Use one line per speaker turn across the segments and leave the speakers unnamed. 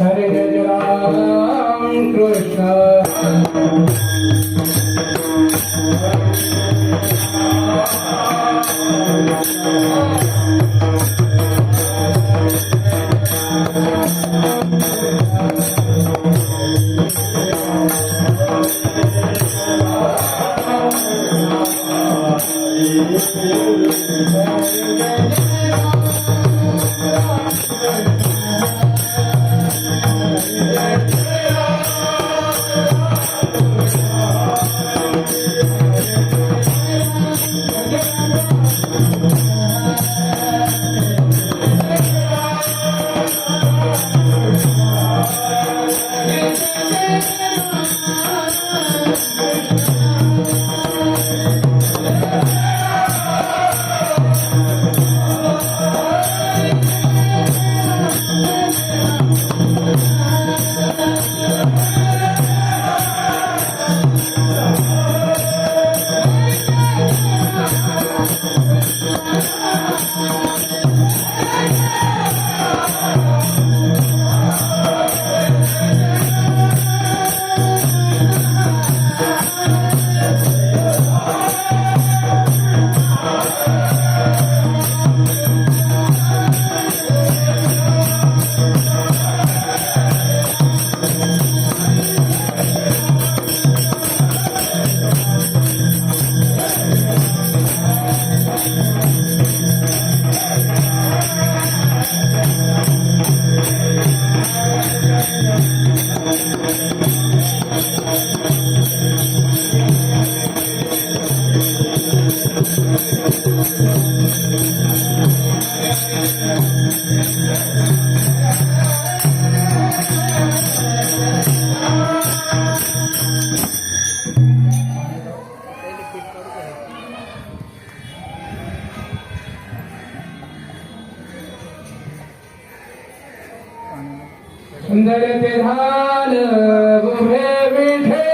हरे जय राम कृष्ण सुंदर ते धान उभे विठे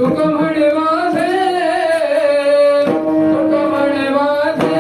तुक म्हणे माझे तुक म्हणे माझे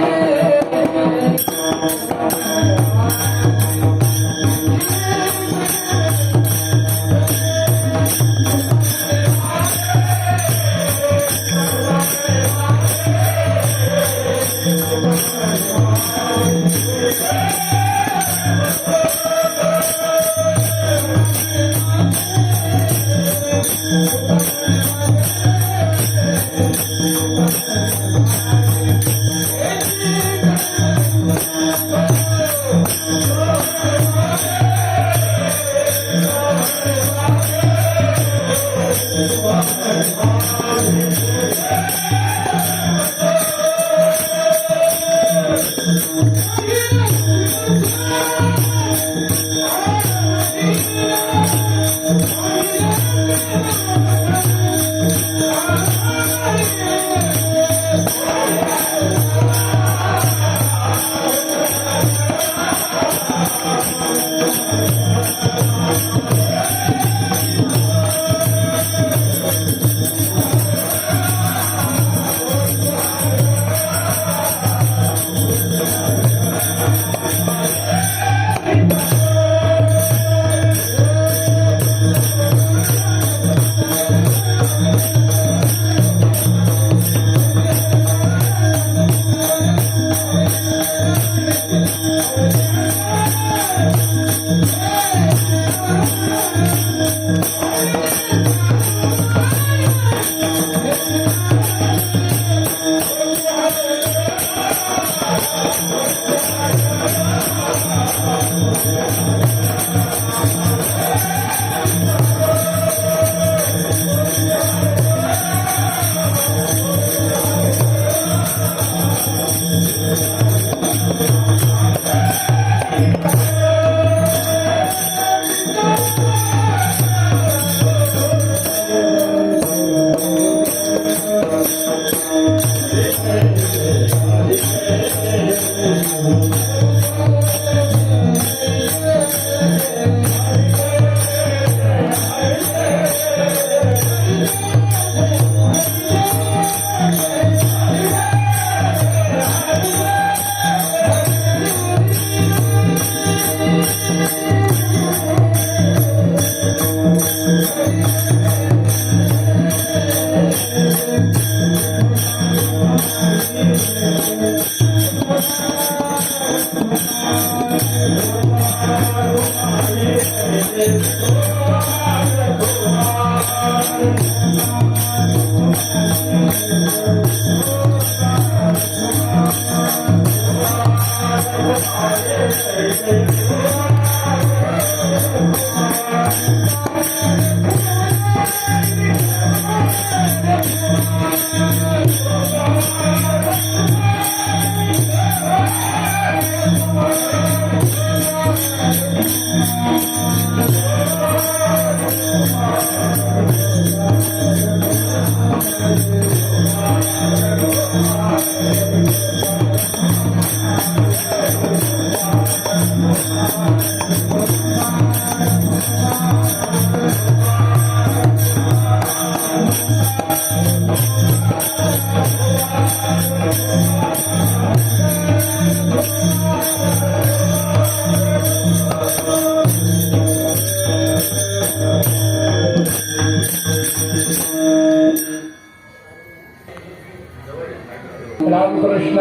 रामकृष्ण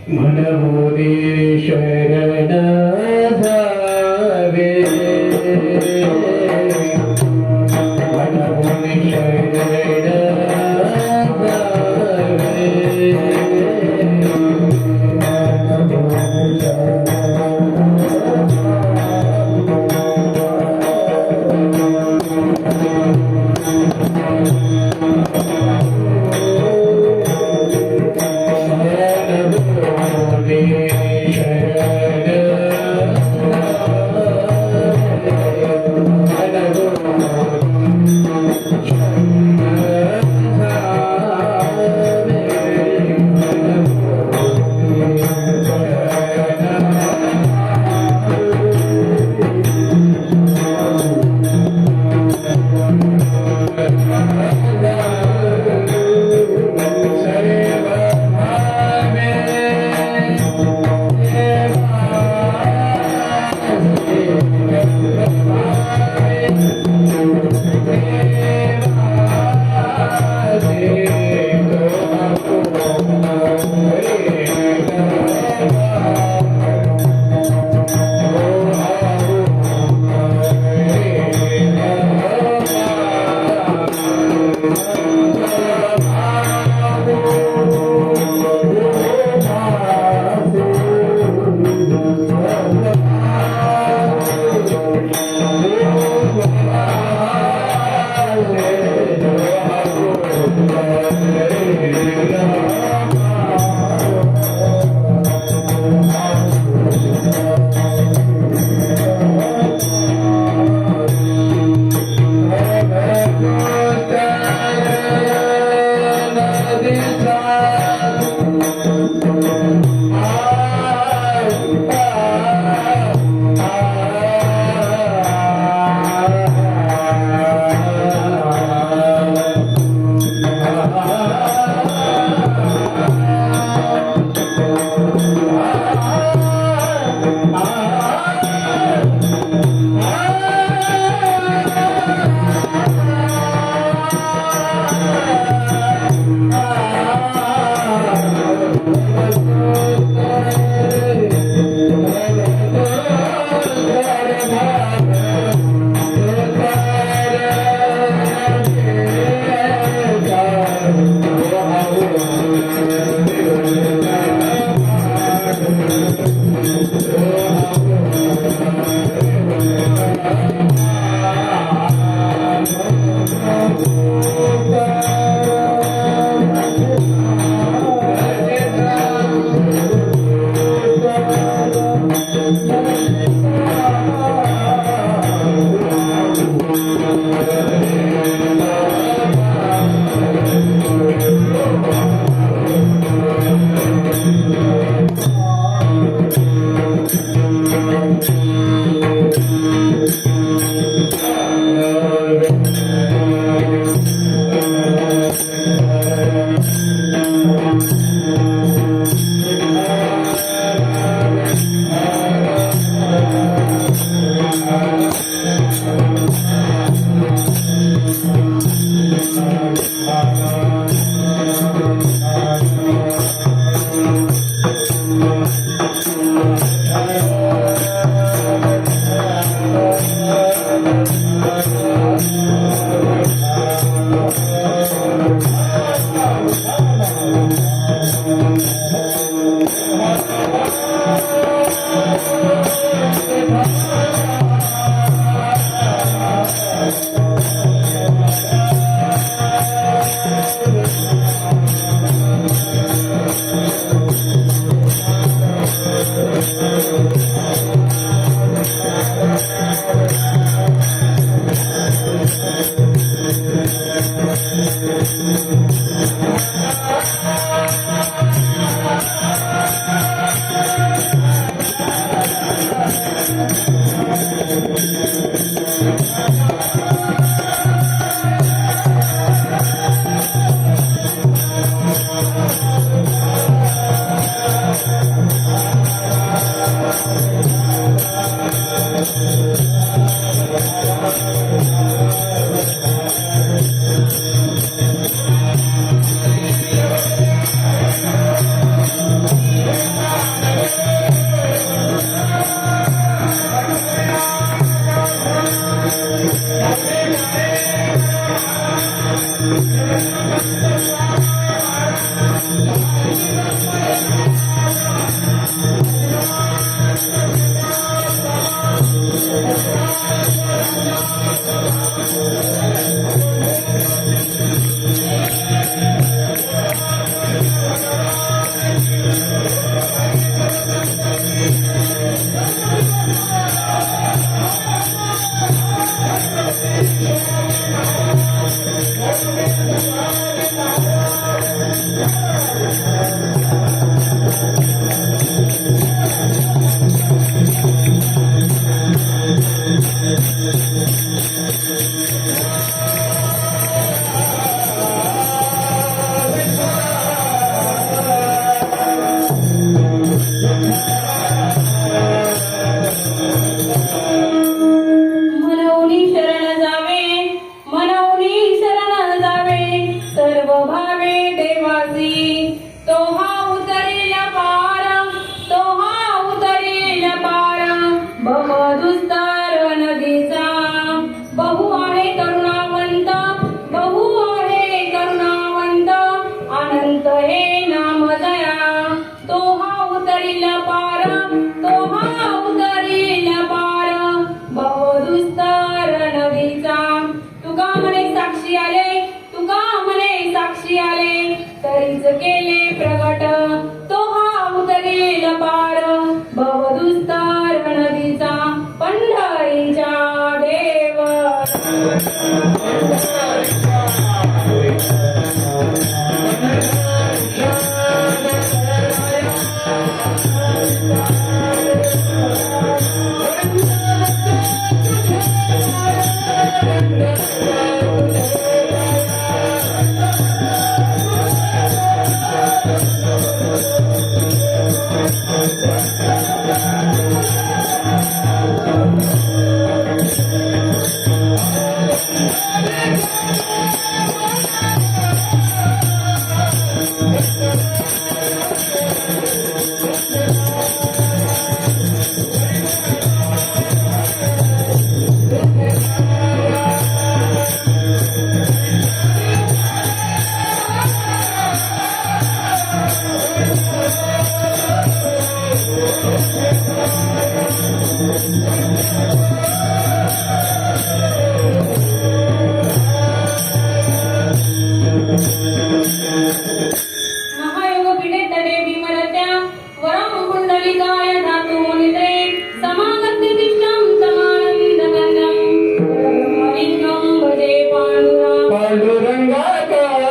मनमोरे शरण जावे मनमोरे शरण
मनवनी शरण जावे, मनवनी शरण जावे, सर्व भावे देवासी. तो हा उतरेल पार, तो हा उतरेल पार, भवदुस्तर नदीचा. बहु आहे करुणावंत, बहु आहे करुणावंत, अनंत हे नाम दया. तो हा उतरेल पार, तो हा उतरेल पार, भवदुस्तर नदीचा. तुका म्हणे साक्षी आले, तुका म्हणे साक्षी आले, तरीच केले प्रगट. तो हा उतरेल पार, भवदुस्तर नदीचा. पंढरीच्या देव महायोग पीठे तडे विमलत्या, वरम कुंडलिकाय धातु निद्रे, समागत्य तिष्ठं समानन्दगन्धं, ब्रह्मलिङ्गं भजे पाण्डुरङ्गं.
पांडुरंगाकार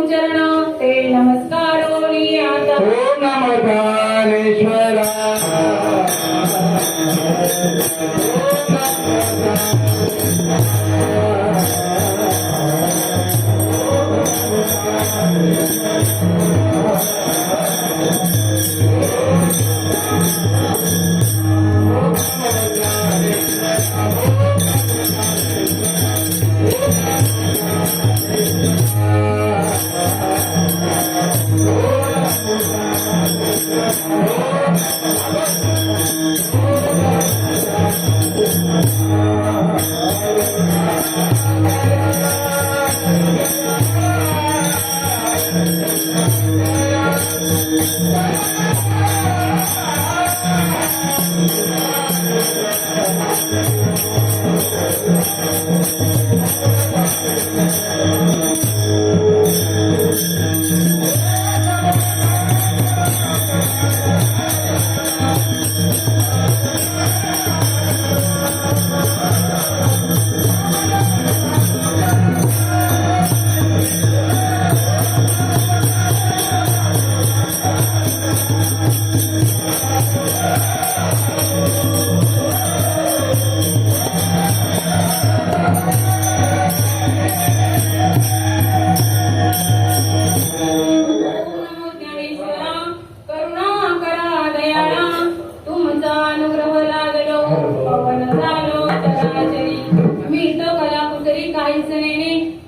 चरण ते नमस्कारोनी आता
ओम नमस्कारेश्वरा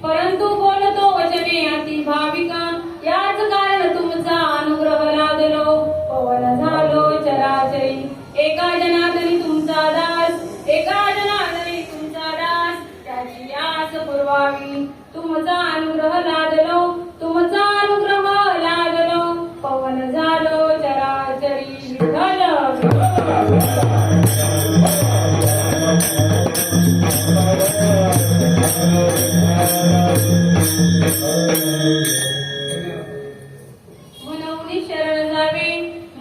परंतु बोलतो वचने अति भाविका याच कारण तुमचा अनुग्रह लागलो पवन झालो चराचरी एका जनार्दनी तुमचा दास एका जनार्दनी तुमचा दास त्याची आस पुरवावी तुमचा अनुग्रह लागलो तुमचा अनुग्रह लागलो पवन झालो चराचरी विठ्ठल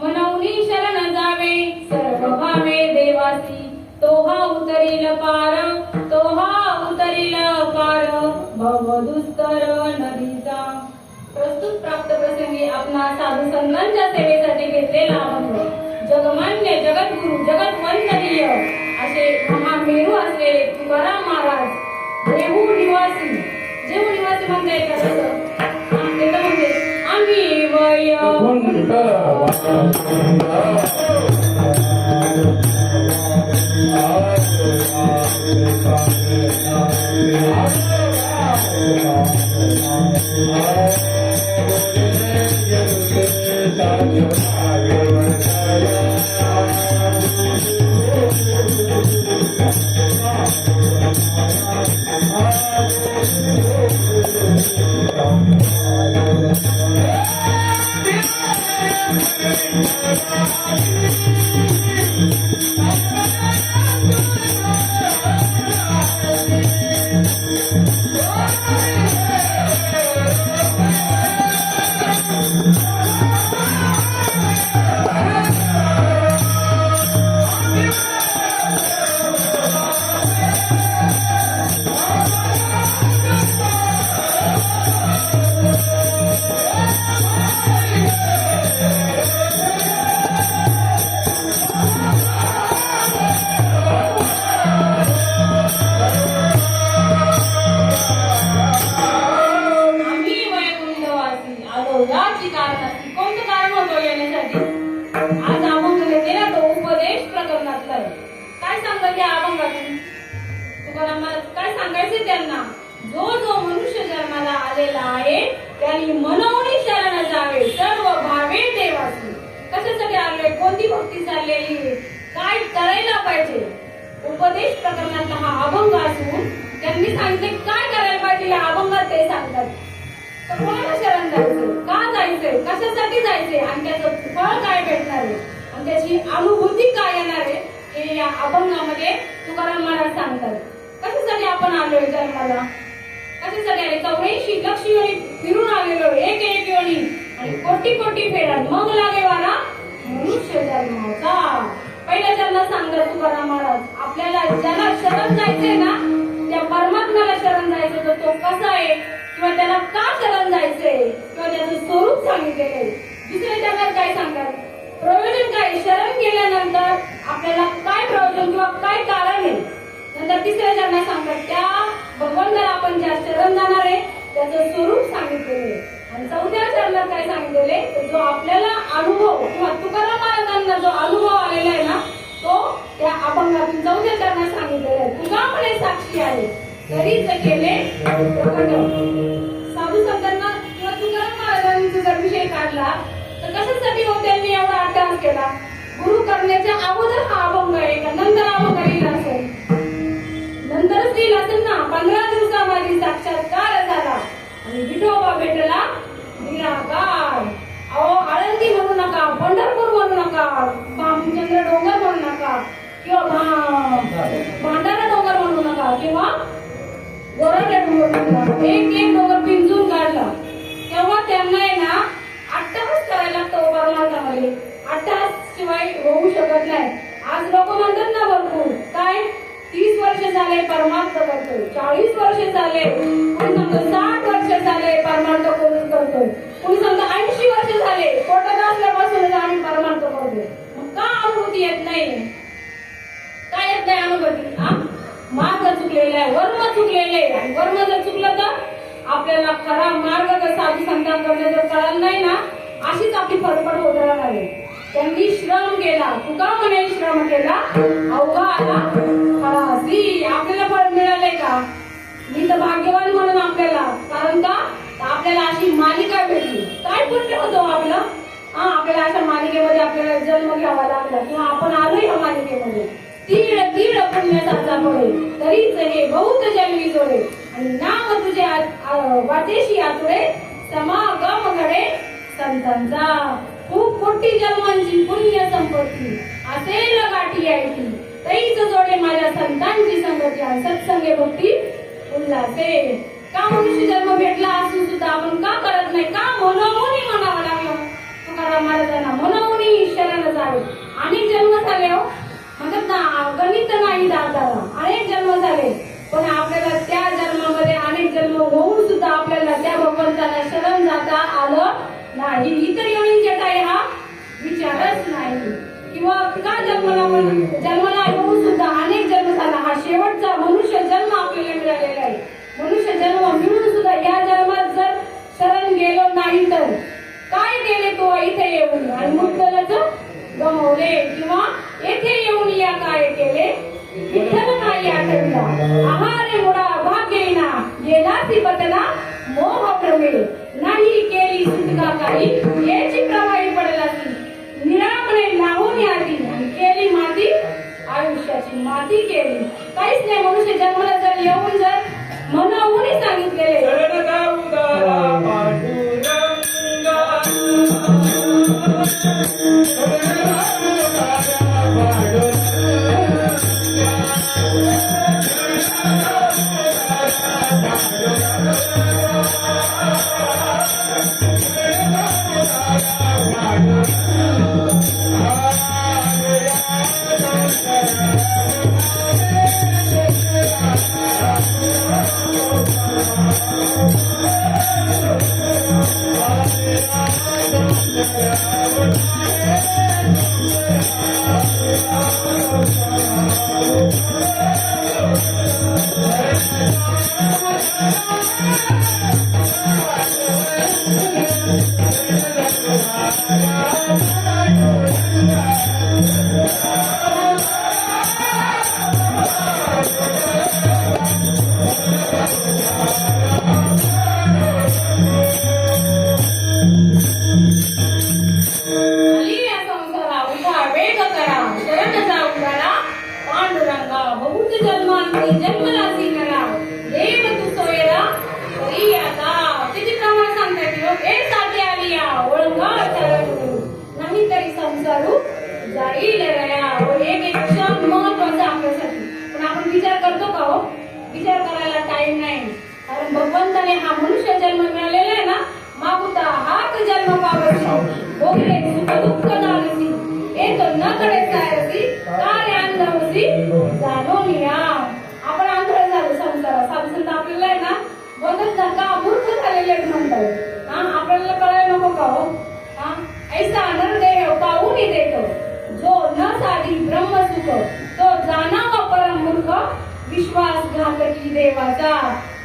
मनवनी शरण जावे सर्व भावे देवासी तो हा उतरील पार भव दुस्तर नदीचा प्रस्तुत प्राप्त प्रसंगी आपणा साधू संतांच्या सेवेसाठी घेतलेला अनुभव जगमान्य जगद्गुरु जगतवंदनीय असे महामेरू असलेले तुकाराम महाराज देहू निवासी म्हणता येईल का म्हणजे आम्ही वैकुंठ काय सांगायचे त्यांना जो जो मनुष्य जन्माला आलेला आहे त्यांनी मनवणी शरण जावे सर्व भावे देवासी कशासाठी आलोय कोणती भक्ती चाललेली काय करायला पाहिजे उपदेश प्रकरणातला हा अभंग असून त्यांनी सांगितले काय करायला पाहिजे या अभंगात ते सांगतात तर कोणाला शरण जायचं का जायचंय कशासाठी जायचंय आणि त्याचं फळ काय भेटणार आहे आणि त्याची अनुभूती काय येणार आहे हे या अभंगामध्ये तुकाराम महाराज सांगतात कशासाठी आपण आलोय जन्माला कशासाठी आले 84 लक्ष योनी फिरून आलेलो एक एक योनी आणि कोटी कोटी फेरा मग लागे वाला मनुष्य जन्माचा पहिल्या जन्मात सांगतात तुकाराम महाराज आपल्याला ज्याला शरण जायचंय ना त्या परमात्म्याला शरण जायचं तर तो कसा आहे किंवा त्याला का शरण जायचंय किंवा त्याचं स्वरूप सांगितलेलं आहे. दुसऱ्या चरणात काय सांगतात, प्रयोजन काय, शरण गेल्यानंतर आपल्याला काय प्रयोजन किंवा काय कारण आहे. नंतर तिसऱ्या चरणात सांगतात त्या भगवंताला आपण ज्या शरण जाणार आहे त्याचं स्वरूप सांगितलेलं आहे. आणि चौथ्या चरणात काय सांगितलेले, जो आपल्याला अनुभव किंवा तुकाराम महाराजांना जो अनुभव आलेला आहे ना तो त्या अभंगातून चौथ्या चरणात सांगितलेला आहे. तुका म्हणे साक्षी आहे तरीच केले प्रकट. साधू संतांना किंवा तुकाराम महाराजांचा जर विषय काढला तर कशासाठी हो त्यांनी एवढा अट्टहास केला. गुरु करण्याच्या अगोदर हा अभंग आहे का नंतर अभंग येईल असेल, नंतरच येईल असेल ना. 15 दिवसामध्ये साक्षात्कार झाला आणि विठोबा भेटला निराकार. अहो आळंदी म्हणू नका, पंढरपूर म्हणू नका, भामचंद्र डोंगर म्हणू नका किंवा भांडारा डोंगर म्हणू नका किंवा गोराडे डोंगर म्हणू नका. एक एक डोंगर पिंजून काढला तेव्हा त्यांना आहे ना अट्टहास करायला लागतो परमार्थामध्ये. अट्टहास शिवाय होऊ शकत नाही. आज लोक म्हणतात ना भरपूर काय 30 वर्ष झाले परमार्थ करतोय, 40 वर्ष झाले, कोणी सांगतो 60 वर्ष झाले परमार्थ करून करतोय, कोणी सांगतो 80 वर्ष झाले पोटात असल्यापासून आम्ही परमार्थ करतोय. मग का अनुभूती येत नाही, काय येत नाही अनुभूती. मार्ग चुकलेला आहे, वर्म चुकलेले आहे. आणि वर्म जर चुकलं तर आपल्याला खरा मार्ग जर साधू संतांकडे जर कळाला नाही ना अशीच आपली फरफड होत राहणार आहे. त्यांनी श्रम केला, तुका म्हणे श्रम केला अवघा आला खलासी. आपल्याला फळ मिळाले का, मी तर भाग्यवान म्हणून आपल्याला. कारण का आपल्याला अशी मालिका भेटली. काय पुण्य होतो आपलं, आपल्याला अशा मालिकेमध्ये आपल्याला जन्म घ्यावा लागला किंवा आपण आलोय या मालिकेमध्ये. तीळ तीळ पुण्य साचा पडे तरीच हे बहुत जन्मी जोडे. आणि नाम तुझे वाटेशी आतुरे समागम घडे संतांचा. खूप मोठी जन्मांची पुण्य संपत्ती असेल गाठी यायची तैच जोडे माझ्या संतांची संगती. आणि सत्संगे भक्ती उल्हासे. का मनुष्य जन्म भेटला असून सुद्धा आपण का करत नाही, का मनोमनी म्हणावं लागलं तुकाराम महाराजांना, मनोमनी शरण जावे. अनेक जन्म झाले हो म्हणतात ना, गणित नाही दाताला, अनेक जन्म झाले. पण आपल्याला त्या जन्मामध्ये अनेक जन्म होऊन सुद्धा आपल्याला त्या भगवंताला शरण जाता आलं नाही. इतर योनींचे काय हा विचारच नाही. किंवा का जन्माला येऊन सुद्धा अनेक जन्म झाला. हा शेवटचा मनुष्य जन्म आपल्याला मिळालेला आहे. मनुष्य जन्म मिळून सुद्धा या जन्मात जर शरण गेलो नाही तर काय केले तो इथे येऊन, आणि मुक्तलच गमवले. किंवा येथे येऊन या काय केले विठ्ठल नाही आठवला. आहारे मुडा भाग्येना गेला ती बदला मोह प्रमे. नाही केली सुटका काही याची प्रवाही पडला ती. निरामणे लावून आधी आणि केली माती आयुष्याची माती केली. काहीच नाही. मनुष्य जन्माला जर येऊन जर मनाहून सांगितलेले जाईल एक क्षण महत्वाचा आपल्यासाठी. पण आपण विचार करतो का हो, विचार करायला टाइम नाही. कारण भगवंताने हा मनुष्य जन्म मिळालेला आहे ना, मागुता हात जन्म पावसी भोगले सुख दुःख नालसी येतो न कडे सायसी कार्य अंधवसी जाणून या. आपण आंधळ झालो संसारात. साधू संत आपल्याला आहे ना बोलतात ना का मूर्ख झालेले आहेत म्हणतात. आपल्याला कळायला नको का हो? ऐसा नरदेह पाहून देतो जो न साधी ब्रह्मसुख तो जाणावा परम मूर्ख विश्वासघातकी देवाचा.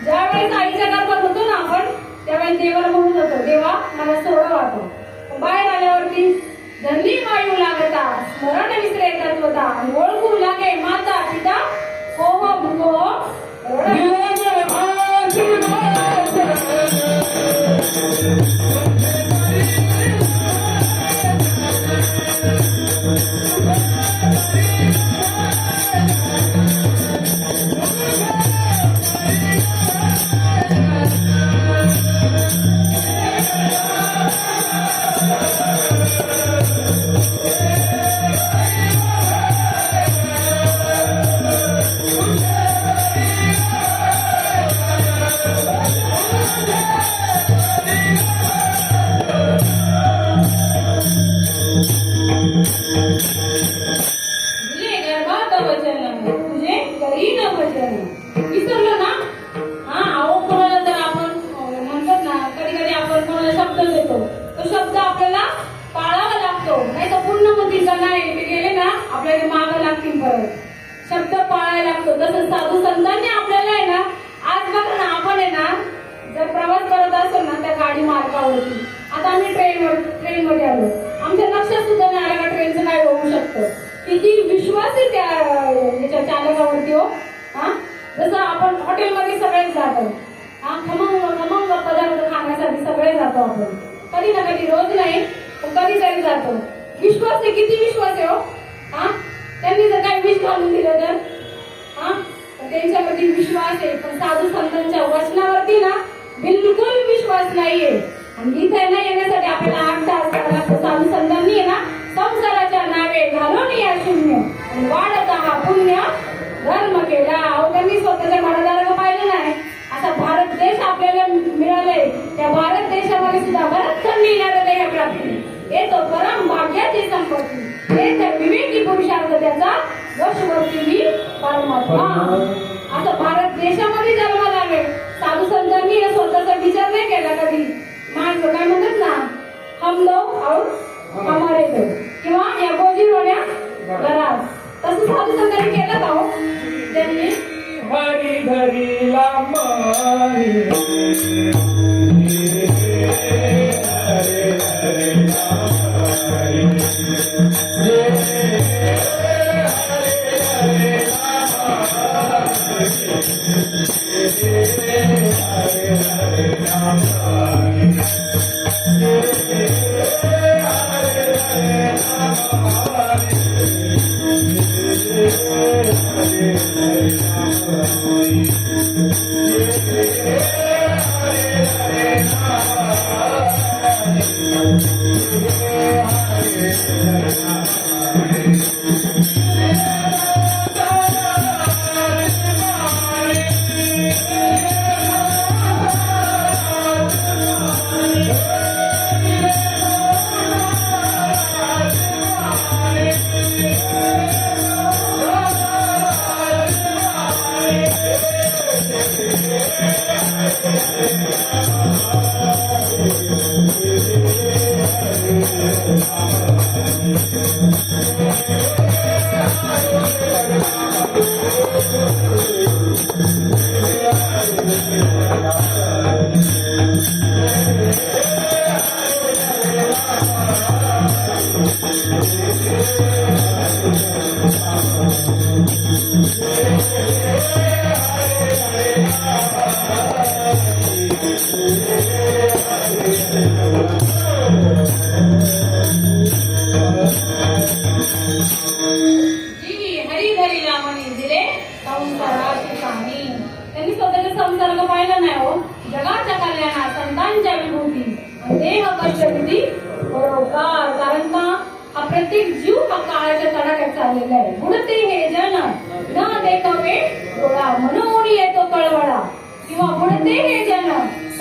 ज्यावेळेस आईच्या गर्भात होतो ना आपण त्यावेळेस देवाला म्हणत होतो देवा मला सोडव आता. बाहेर आल्यावरती धरणी वायू लागता स्मरण विसरे तत्वता ओळखू लागे माता पिता हो हो भुगो विसरलो ना. अहो कोणाला जर आपण म्हणतात ना कधी कधी आपण कोणाला शब्द देतो तो शब्द आपल्याला पाळावा लागतो नाही तर पूर्ण म्हणतील का नाही ते गेले ना आपल्याला मागं लागतील परत. शब्द पाळायला लागतो. तसं साधू संतांनी आपल्याला आहे ना आज बघा ना आपण आहे ना जर प्रवास करत असेल ना त्या गाडी मार्गावरती आता आम्ही ट्रेन मध्ये आलो आमच्या लक्षात सुद्धा नाही आलं का ट्रेनचं काय होऊ शकतं. किती विश्वास आहे त्या चालकावरती हो. जसं आपण हॉटेलमध्ये सगळेच जातो खमंग पदार्थ खाण्यासाठी सगळे जातो आपण कधी ना कधी रोज नाही पण कधीतरी जातो. विश्वास आहे किती विश्वास आहे हो. त्यांनी जर काही विष घालून दिलं तर त्यांच्यावरती विश्वास आहे पण साधू संतांच्या वचनावरती ना बिलकुल विश्वास नाहीये. आणि इथे ना येण्यासाठी आपल्याला 8 तास लागतो. साधू संतांनी आहे ना संसाराच्या नावे घालून या शून्य आणि वाढत हा पुण्य धर्म केला. अहो त्यांनी स्वतःच्या घरादाराला पाहिलं नाही. असा भारत देश आपल्याला मिळालाय त्या भारत देशामध्ये सुद्धा बरंच कमी देह प्राप्ती येतो परम भाग्याची संपत्ती हे तर विवेकी पुरुषार्थ त्याचा वशवर्ती मी परमात्मा. आता भारत देशामध्ये जन्माला आले साधू संतांनी स्वतःचा विचार नाही केला कधी. माणसं काय म्हणतात ना हम दो और हमारे दो किंवा या गोजीरोण्या घरात तसं साधू संतांनी केलं का हो. त्यांनी
हरी धरी लांबी हरे हरे
त्यांनी स्वतःचा संसर्ग पाहिला नाही हो. जगाच्या कल्याणात संतांच्या विभूती देह कष्टभूती बरोबर. कारण का हा प्रत्येक जीव हा काळाच्या तडाख्यात चाललेला आहे. बुडते हे जन न देखावे डोळा म्हणून येतो कळवळा किंवा बुडते हे जन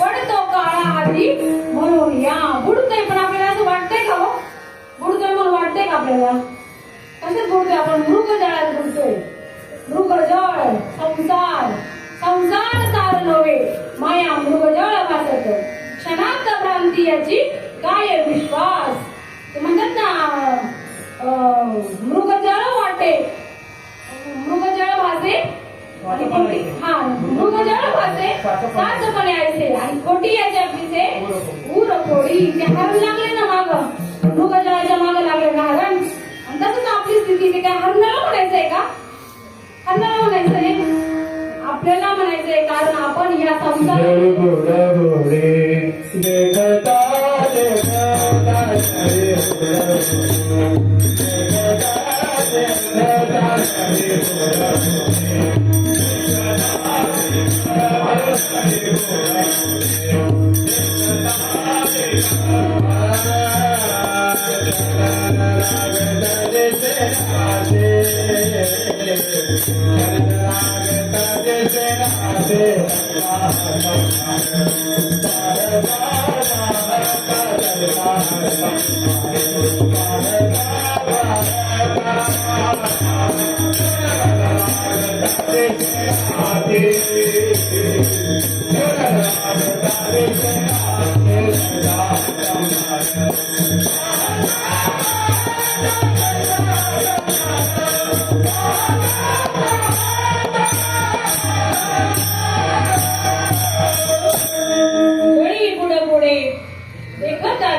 पडतो काळा आधी म्हणून या. बुडतोय पण आपल्याला असं वाटतंय का हो. बुडतोय म्हणून वाटतंय का आपल्याला. कशात बुडतोय आपण. मृगजळात बुडतोय. मृगजळ संसार संसार सार नव्हे माया मृगजळ भासत क्षणात भ्रांती याची काय विश्वास. ते म्हणतात ना मृगजळ वाटे मृगजळ भासे आणि खोटी हा मृगजळ भासे साचपणे ऐसे आणि खोटी याच्या पिसे ऊर फोडी. ते हरण लागले ना माग मृगजळाच्या माग लागले ना हरण आणि तसंच आपली स्थिती. ते काय हरणाला म्हणायचंय का? हरणाला म्हणायचंय आपल्याला म्हणायचंय कारण आपण या संसारात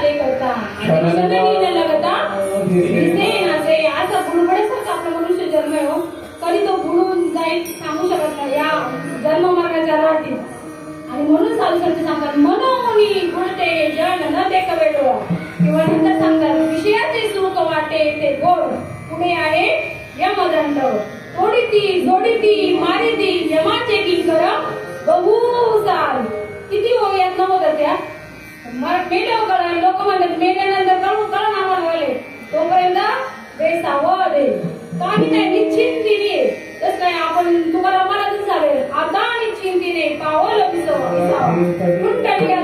देखता
कधी तो बुडून जाईल सांगू शकत नाही या जन्म मार्गाच्या राहतील. आणि म्हणून साधू सांगतात मनोमनी गुणते जन न ते कवेडो किंवा नंतर सांगतात विषयाचे सुख वाटे ते गोड पुढे आहे यमदंड तोडीती जोडीती मारिती यमाचे किंकर बहुसार. किती होयात नव्हतं त्या मेल्यावर कळलं. लोक म्हणतात मेल्यानंतर कळून आम्हाला वाले तोपर्यंत बेसावं दे काही नाही निश्चिंतीने. तस नाही आपण तुम्हाला मनातच झाले आता निश्चिंतीने पावल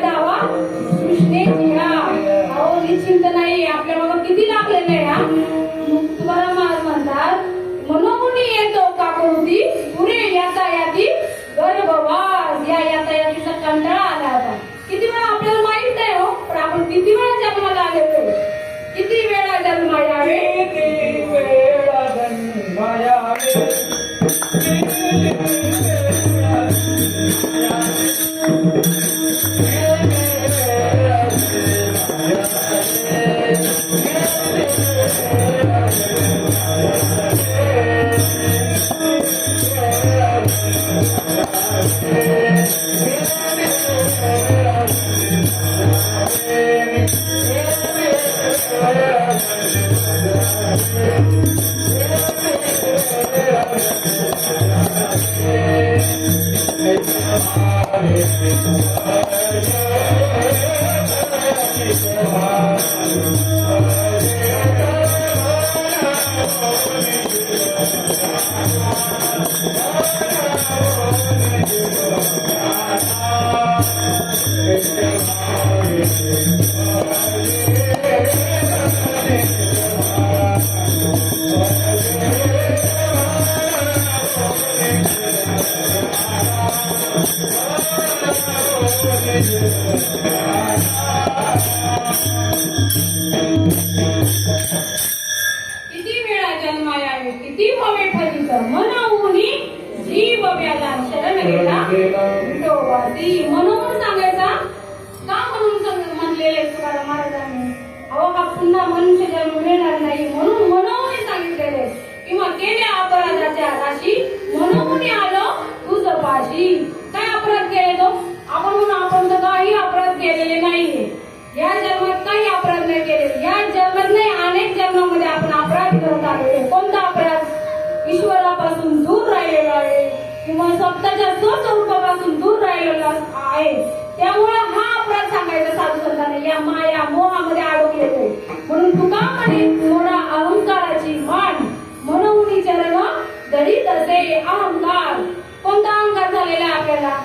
दावा कृष्णेची अहो निश्चिंत नाही आपल्या मग किती लागलेलं आहे. हा तुम्हाला म्हणतात मनोमुनी येतो काकळुती पुरे यातायाती गर्भवास. या यातायातीचा कंटाळा आला आता. किती वेळा आपल्याला माहित नाही हो पण आपण किती वेळा जन्माला आलेलो किती वेळा जन्म यावे
किती वेळा जन्म यावे
किती वेळा जन्मा यावे किती भवे फलित मनोमुनी जीव व्याजा शरण गेला विठोबासी. म्हणून सांगायचा का म्हणून म्हणलेले तुकाराम महाराजांनी अहो हा पुन्हा मनुष्य जन्म मिळणार नाही म्हणून मनोमुनी सांगितलेले किंवा केल्या अपराधाच्या राशी मनोमुनी आलो तुझ पाशी. काय अपराध केले तो आपण म्हणून आपण तर काही अपराध केलेले नाहीये. या जन्मात काही अपराध नाही केले. या जन्मात नाही अनेक जन्मामध्ये आपण अपराध करत आलेले. कोणता अपराध? ईश्वरापासून दूर राहिलेला आहे किंवा स्वतःच्या स्वस्वरूपापासून दूर राहिलेला आहे. त्यामुळे हा अपराध सांगायचा साधू संतांनी या माया मोहामध्ये अडकलेले. म्हणून तुका म्हणे थोडा अहंकाराची मान मनोमुनी चरण दरीत असे अहंकार. कोणता अहंकार झालेला आहे आपल्याला?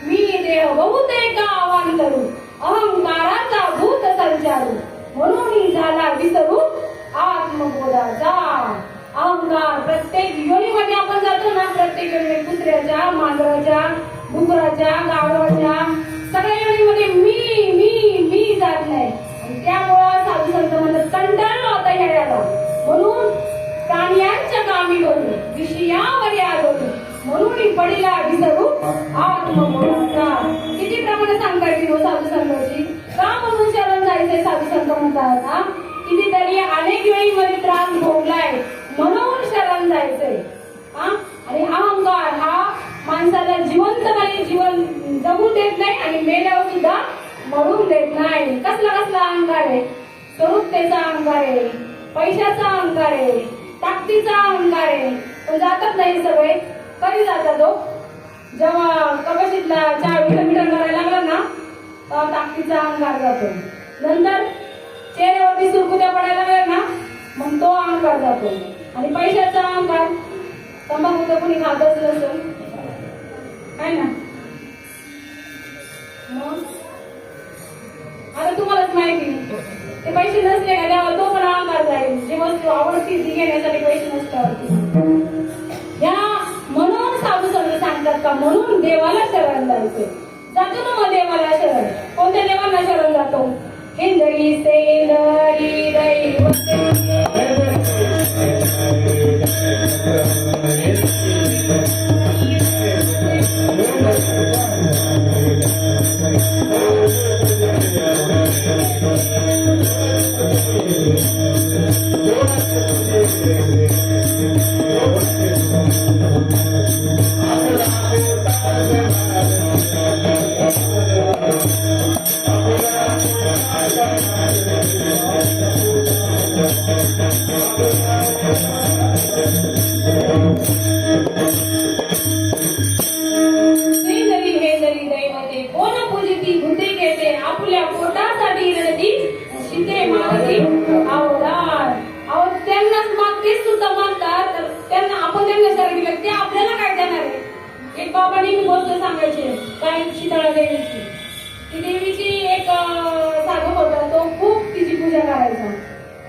मी देह बहुतेक आव्हान करू अहंकाराचा भूत संचारू म्हणून झाला विसरू आत्मबोधाचा. अहंकार प्रत्येक योनीमध्ये आपण जातो ना, प्रत्येक योनीमध्ये कुत्र्याच्या, मांजराच्या, डुकराच्या, गाढवाच्या सगळ्या योनीमध्ये मी जात नाही. आणि त्यामुळं साधू संत म्हणतात कंटाळला होता ह्याला, म्हणून प्राण्यांच्या कामी करू विषयावर आलो, म्हणून पडिला विसरू आत्मबोधचा. किती प्रमाणे सांगायची हो साधू संतांची, का म्हणून शरण जायचंय साधू संत म्हणतात हा. कितीतरी अनेक वेळीमध्ये त्रास भोगलाय म्हणून शरण जायचंय हा. आणि अहंकार हा माणसाला जिवंतपणे जीवन जगू देत नाही आणि मेल्यावर सुद्धा मरून देत नाही. कसला अहंकार आहे? स्वरूपतेचा अहंकार आहे, पैशाचा अहंकार आहे, ताकदीचा अहंकार आहे. पण जातात नाही सगळे. कधी जातात तो? जेव्हा कपाशीतला चहा विठण करायला लागला ना, तेव्हा ताकदीचा अहंकार जातो. नंतर चेहऱ्यावरती सुरकुत्या पडायला लागल्या ना, मग तो अहंकार जातो. आणि पैशाचा अहंकार, तंबाखू तर कोणी खातच नसेल आहे ना. मग आता तुम्हालाच माहिती, ते पैसे नसले का तेव्हा तो पण अहंकार जाईल. जी वस्तू आवडती ती घेण्यासाठी पैसे नसतात. या म्हणून साधू संत सांगतात का म्हणून देवाला शरण जायचे. जातो ना मग देवाला शरण. कोणत्या देवाला शरण जातो? हिंदरी सेंदरी दैवते कोण पूजिती बुद्धी घेते आपल्या पोटासाठी रडती शिते मागती अवधान. अहो त्यांनाच मागतेच सुद्धा मागतात, तर त्यांना आपण त्यांना शरण दिलं ते आपल्याला काय देणार आहे? एक बाबांनी मी गोष्ट सांगायची काय शीतळा देवीची. ती देवीची एक साधू होता, तो खूप तिची पूजा करायचा.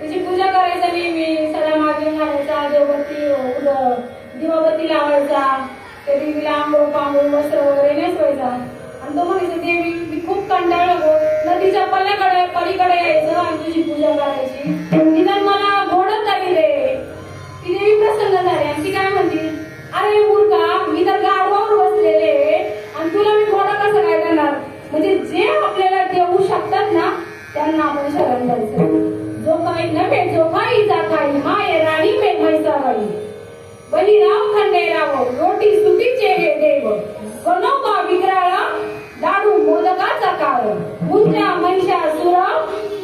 तिची पूजा करायचा नेहमी, सडा मागे घालायचा, दिवाबत्ती लावायचा, त्या देवीला आंघोळ पांघोळ वस्त्र वगैरे नेसवायचा. आणि तो म्हणायचा देवी मी खूप कंटाळलो गो, नदीच्या पलीकडे यायचं आणि तुझी पूजा करायची, निदान मला घोडच तरी दे. ती देवी प्रसन्न झाली आणि ती काय म्हणती, अरे मूर्खा मी तर गाढवावर बसलेले आणि तुला मी घोडा कसं काय करणार? म्हणजे जे आपल्याला देऊ शकतात ना त्यांना आपण शरण जायचं. जो काही नव्हे जो काही जा काही माय राणी मे म्हैसाबाई बलिराम खंडेराव रोटी सुटीचे हे देव गणोबा विक्राळ लाडू मोदकाचा काळ मुंजा महिषासुर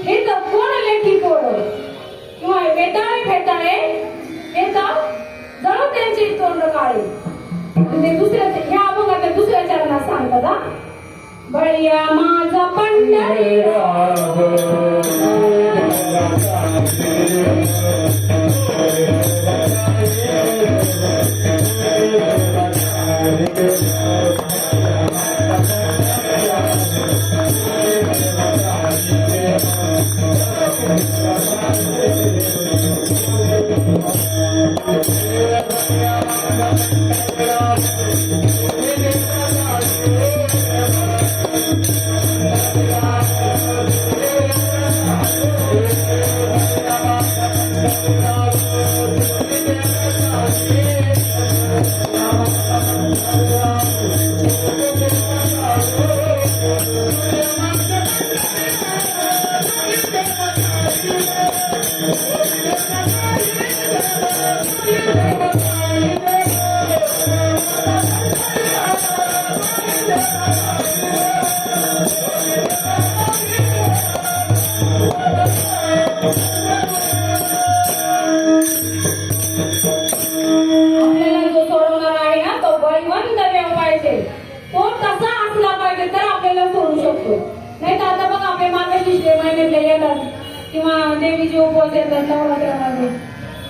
हे तर कोण लेखी पोळ किंवा वेताळे फेताळे हे तर जणू त्यांचे तोंड काळे. म्हणजे दुसऱ्या ह्या अभंगात दुसऱ्या चरणात सांगतात हा. बळिया माझा पंढरीराव किंवा देवीचे उपवास येतात नवरात्रामध्ये.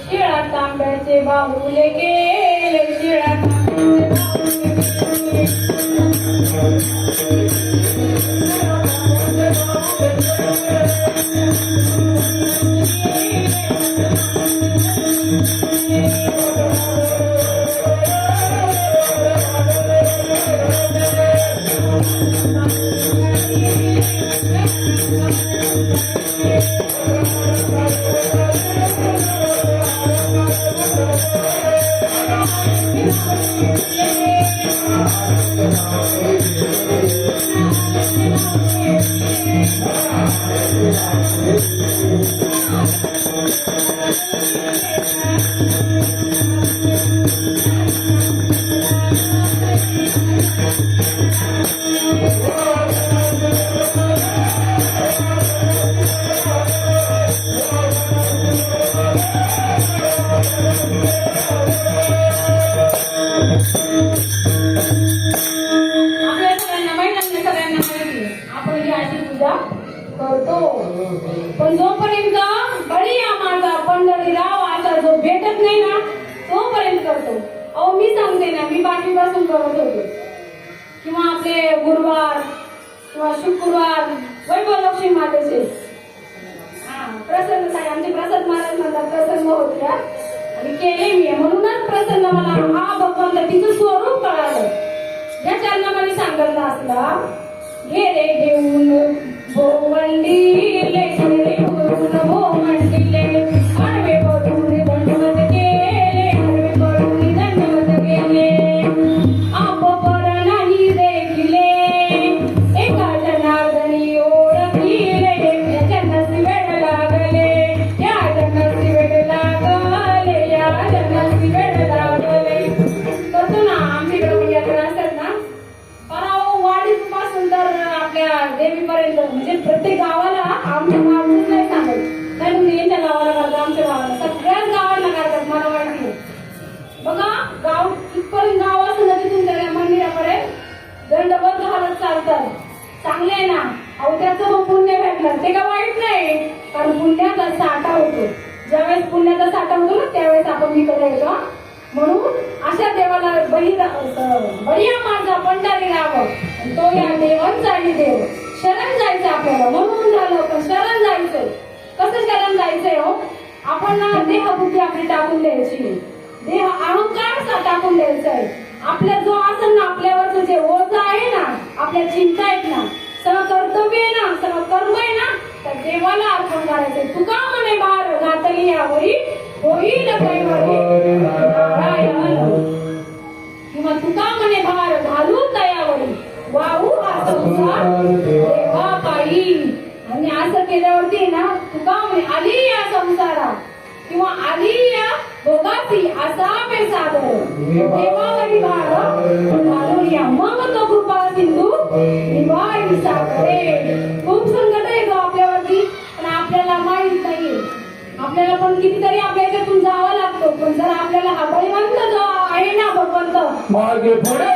शिळा तांब्याचे बाहुले गेले, शिळा तांब्याचे आपल्या सगळ्यांना माहिती आहे, सगळ्यांना माहिती आपण ही अशी पूजा करतो. पण जोपर्यंत बळी माझा पंढरीराव असा जो भेटत नाही ना तोपर्यंत करतो. अहो मी सांगते ना, मी बाकीपासून करत होते. किंवा आपले गुरुवार किंवा शुक्रवार वैभवलक्ष्मी मातेचे प्रसन्न साई आमचे प्रसाद महाराज म्हणतात प्रसन्न होत्या आणि केले मी. म्हणूनच प्रसन्न मला हा भगवंत तिचं स्वरूप कळालं. या चरणामध्ये सांगितलं असला घे रे घेऊन भोवंडीले घेऊन भोवंडीले आडवे पडून दंडवत केले आडवे पडून दंडवत केले आप पर नाही देखिले एका जनार्दनी ओळखिले या जन्नसी वेळ लागले या जन्नसी वेळ लागले या जन्नसी वेळ लागले. करतो ना आमच्याकडे यात्रा असतात ना वाडीपासून तर आपल्या देवीपर्यंत म्हणजे प्रत्येक गावाला आमच्या गावातच नाही सांगत नाही तुम्ही यांच्या गावाला करता आमच्या गावाला सगळ्याच गावांना करतात. मला वाटते बघा गाव इथपर्यंत गाव असं ना तिथून त्या मंदिरापर्यंत दंडवत घालत चालतात. चांगले आहे ना. अहो त्याचं मग पुण्य भेटणार ते का वाईट नाही. कारण पुण्याचा साठा होतो. ज्यावेळेस पुण्याचा साठा होतो ना त्यावेळेस आपण विकत येतो. म्हणून अशा देवाला बळीया माझा पंढरी राव तो या देवांचा आणि देव शरण जायचं आपल्याला. म्हणून झालं पण शरण जायचंय. कसं शरण जायचंय हो. आपण ना देहबुद्धी आपली टाकून द्यायची. देह अहंकार टाकून द्यायचाय. आपल्या जो असेल ना आपल्यावरचं जे ओझ आहे ना आपल्या चिंता आहेत ना सगळं कर्तव्य आहे ना सगळं कर्म आहे ना तर देवाला अर्पण करायचंय. तुका म्हणे भार घातली यावरी होईल कैवरी नारायण किंवा तुका म्हणे भार घालू तयावरी वाहू हा संसार देवा पायी. आणि असं केल्यावरती ना तुका म्हणे आली या संसारात किंवा आली या भोगाती असा सादर देवावरी भार घालून या मग तो कृपा सिंधू निवाई सागरे. खूप संकट येतो आपल्यावरती पण आपल्याला माहित नाहीये. आपल्याला पण कितीतरी आपल्या याच्यातून जावं लागतो. पण जर आपल्याला हा बळीवंत जो आहे ना भगवंत
मागे पुढे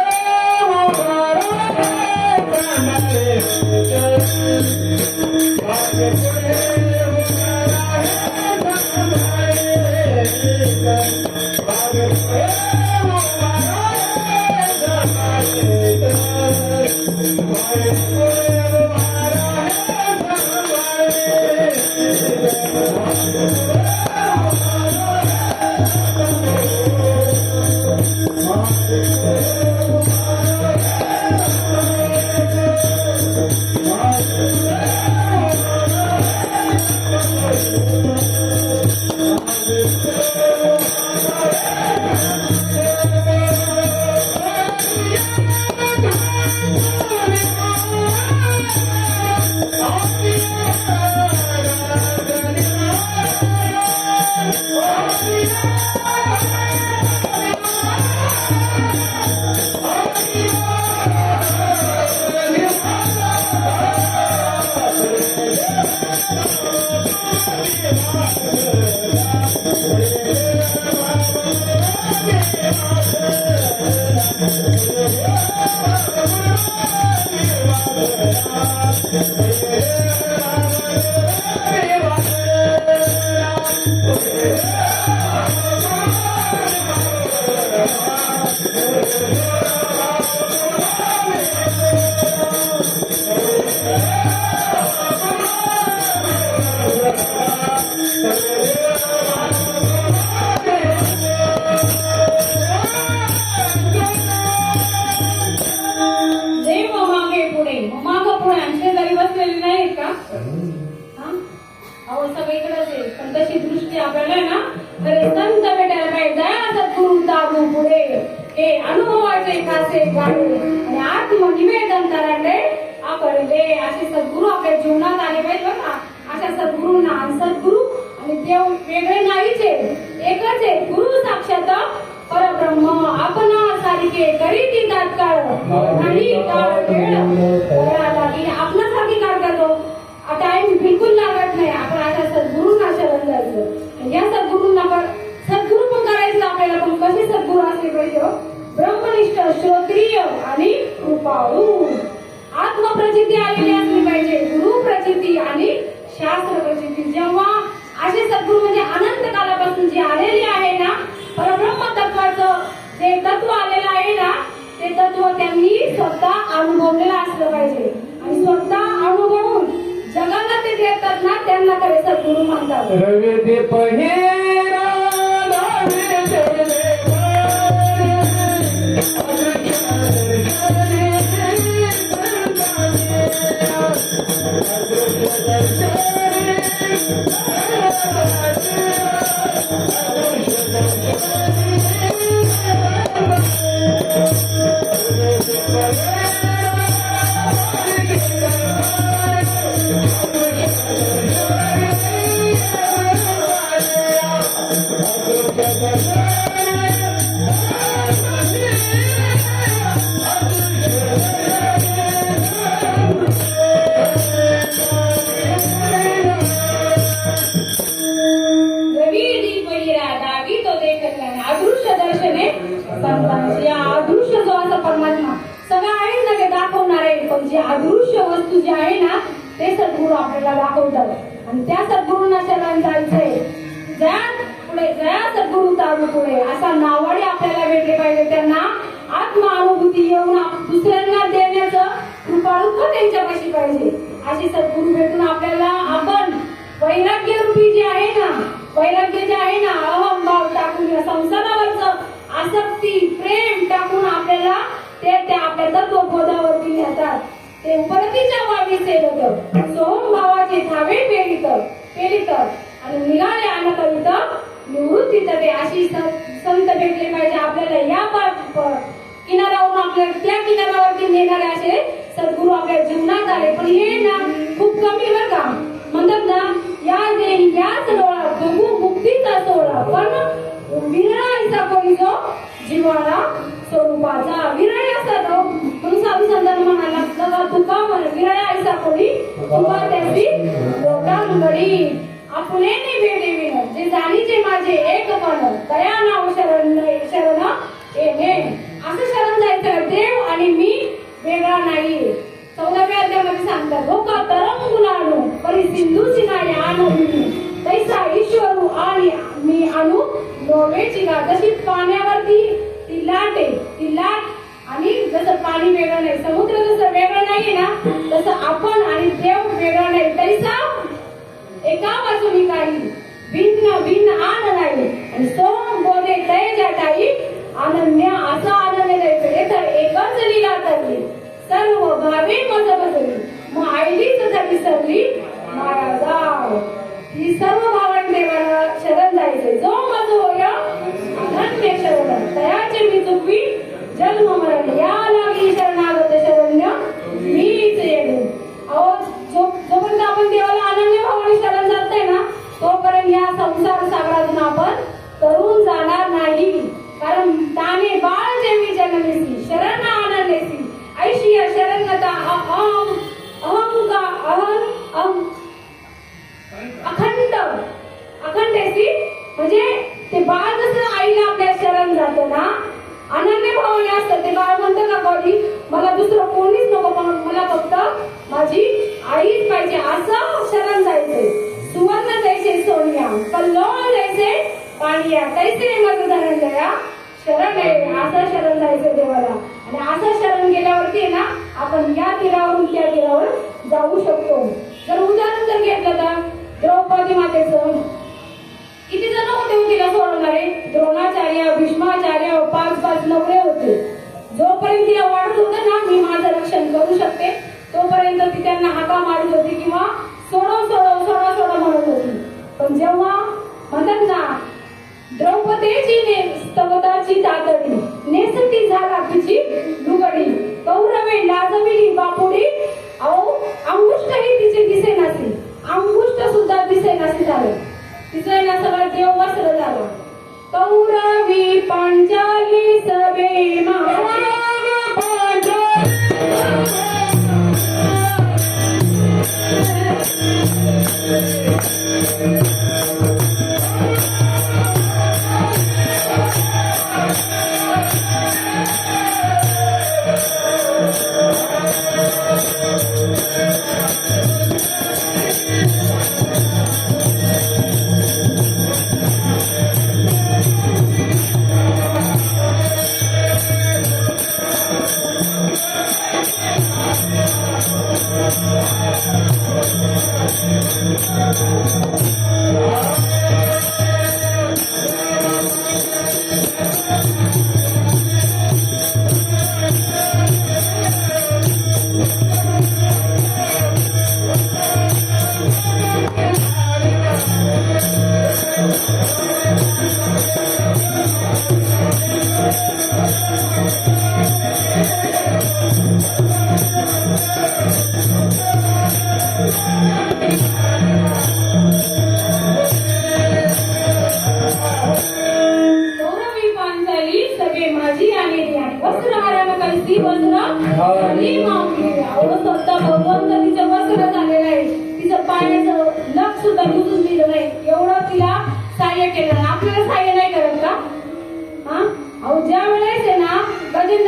हे अनुभवाचे खासे गाणे आणि आत्मनिवेदन करायले आपण हे असे सद्गुरू आपल्या जीवनात आले पाहिजे बघा. अशा सद्गुरूंना सद्गुरू आणि देव वेगळे नाहीचे, एकच आहे. गुरु साक्षात परब्रह्म आपण सारिखे करी ती तात्काळ नाही काळ वेळ लागी आपल्यासारखी काय करतो टाइम बिलकुल लागत नाही. आपण अशा सद्गुरूंना शरण जायचं. या सद्गुरूंना पण सद्गुरू पण करायचं आपल्याला, पण कसे सद्गुरू असले पाहिजे? ब्रह्मनिष्ठ, श्रोत्रिय आणि कृपाळू. आत्मप्रचिती आलेली असली पाहिजे, गुरु प्रचिती आणि शास्त्र प्रचिती. जेव्हा असे सद्गुरू म्हणजे अनंत कालापासून जी आलेली आहे ना परब्रह्म तत्वाचं जे तत्व आलेलं आहे ना ते तत्व त्यांनी स्वतः अनुभवलेलं असलं पाहिजे आणि स्वतः अनुभवून जगाला ते देतात ना त्यांना खरे सद्गुरू म्हणतात.
रवी दीप हेरा दावे देवे
अदृश्य दर्शने संतांची अदृश्य जो असा परमात्मा सगळं आहे ना ते दाखवणार आहे, पण जी अदृश्य वस्तू जी आहे ना ते सद्गुरू आपल्याला दाखवतात आणि त्या सद्गुरूंना शरण जायचंय. ज्या पुढे ज्या सद्गुरू चालू पुढे असा नावाडी आपल्याला भेटले पाहिजे. त्यांना आत्मानुभूती येऊन दुसऱ्यांना देण्याचं कृपाळुत्व त्यांच्यापाशी पाहिजे. असे सद्गुरू भेटून आपल्याला आपण वैराग्य रूपी जे आहे ना वैराग्य जे आहे ना अहम भाव टाकून संसारावरचं आसक्ती प्रेम टाकून आपल्याला ते आपल्या तत्वबोधावरती नेतात. ते परतीच्या वावी सेवक सोहम भावाचे थावे पेलित आणि निघाले अनकवित निवृत्ती तटे. अशी संत भेटले पाहिजे आपल्याला. या किनाऱ्यावरून आपल्याला त्या किनाऱ्यावरती नेणारे असे सद्गुरू आपल्या जीवनात आले. पण हे ना खूप कमी बरं का. म्हणतात ना या देही याच डोळा बघू मुक्तीचा सोहळा, पण विरळाचा कोणी जो जीवाला स्वरूपाचा विरळ असतात. म्हणून साधू संतांना म्हणाला तुका विरळाचा कोणी तुका त्याची लोटांगडी आपलेने भेटेविन जे जाणीचे माझे एक पण दया नाव शरण येणे. असं शरण जायचं देव आणि मी वेगळा नाही. 14व्या अध्यायामध्ये सांगतात धोका तरंगुलानो परी सिंधूची नाही आणून तैसा ईश्वरू आणि मी आणू नोवेची गा. जशी पाण्यावरती ती लाट आणि जसं पाणी वेगळं नाही समुद्र जसं वेगळं नाही ना तसं आपण आणि देव वेगळं नाही. तैसा एका बाजूनी काही भिन्न भिन्न आन नाही आणि सोम बोधे तैजा ठाई अनन्य असा आनंद द्यायचं. तर एकच लीला करली सर्व भावे मज बसली मग आईलीच झाली सरली माया जाव. ही सर्व भावन देवाला शरण जायचे. जो मज होय अनन्य शरण तयाचे मी चुकवी जन्म मरण या लागली शरणागत शरण्य मीच येणे. अहो जोपर्यंत आपण देवाला अनन्य भावाने शरण जातोय ना तोपर्यंत या संसार सागरातून आपण तरुण जाणार नाही. कारण ताने बाळ जेवी जन्मेसी शरण आनंदेसी ऐशिया शरणता अखंडेसी. म्हणजे ते बाळ जसं आईला आपल्या शरण जातं ना अनन्य भावने असतं. ते बाळ म्हणतं का कधी मला दुसरं कोणीच नको पण मला फक्त माझी आईच पाहिजे असं शरण जायचंय. सुवर्ण जैसे सोनिया कल्लोळ जैसे पाणिया तैसे मज धनंजया शरण आहे. असं शरण जायचं देवाला आणि असं शरण गेल्यावरती ना आपण या तीरावरून त्या तीरावर जाऊ शकतो. जर उदाहरण जर घेतलं तर द्रौपदी मातेचं किती जण होते तिला सोडवणारे? द्रोणाचार्य भीष्माचार्य 5 नवरे होते. जोपर्यंत तिला वाटत होतं ना मी माझं रक्षण करू शकते तोपर्यंत ती त्यांना हाका मारत होती किंवा सोडव म्हणत होती. पण जेव्हा म्हणतात ना द्रौपदीची स्तवताची तातडी नेस कैसटी झाला तुझी लुगडी कौरवे लाजविली बापुडी अहो अंगुष्ठही तिचे दिसेनासी अंगुष्ठ सुद्धा दिसेनासी झालं तिचं ना सगळं देव वस्त्र झालं कौरवी पांचाली सभे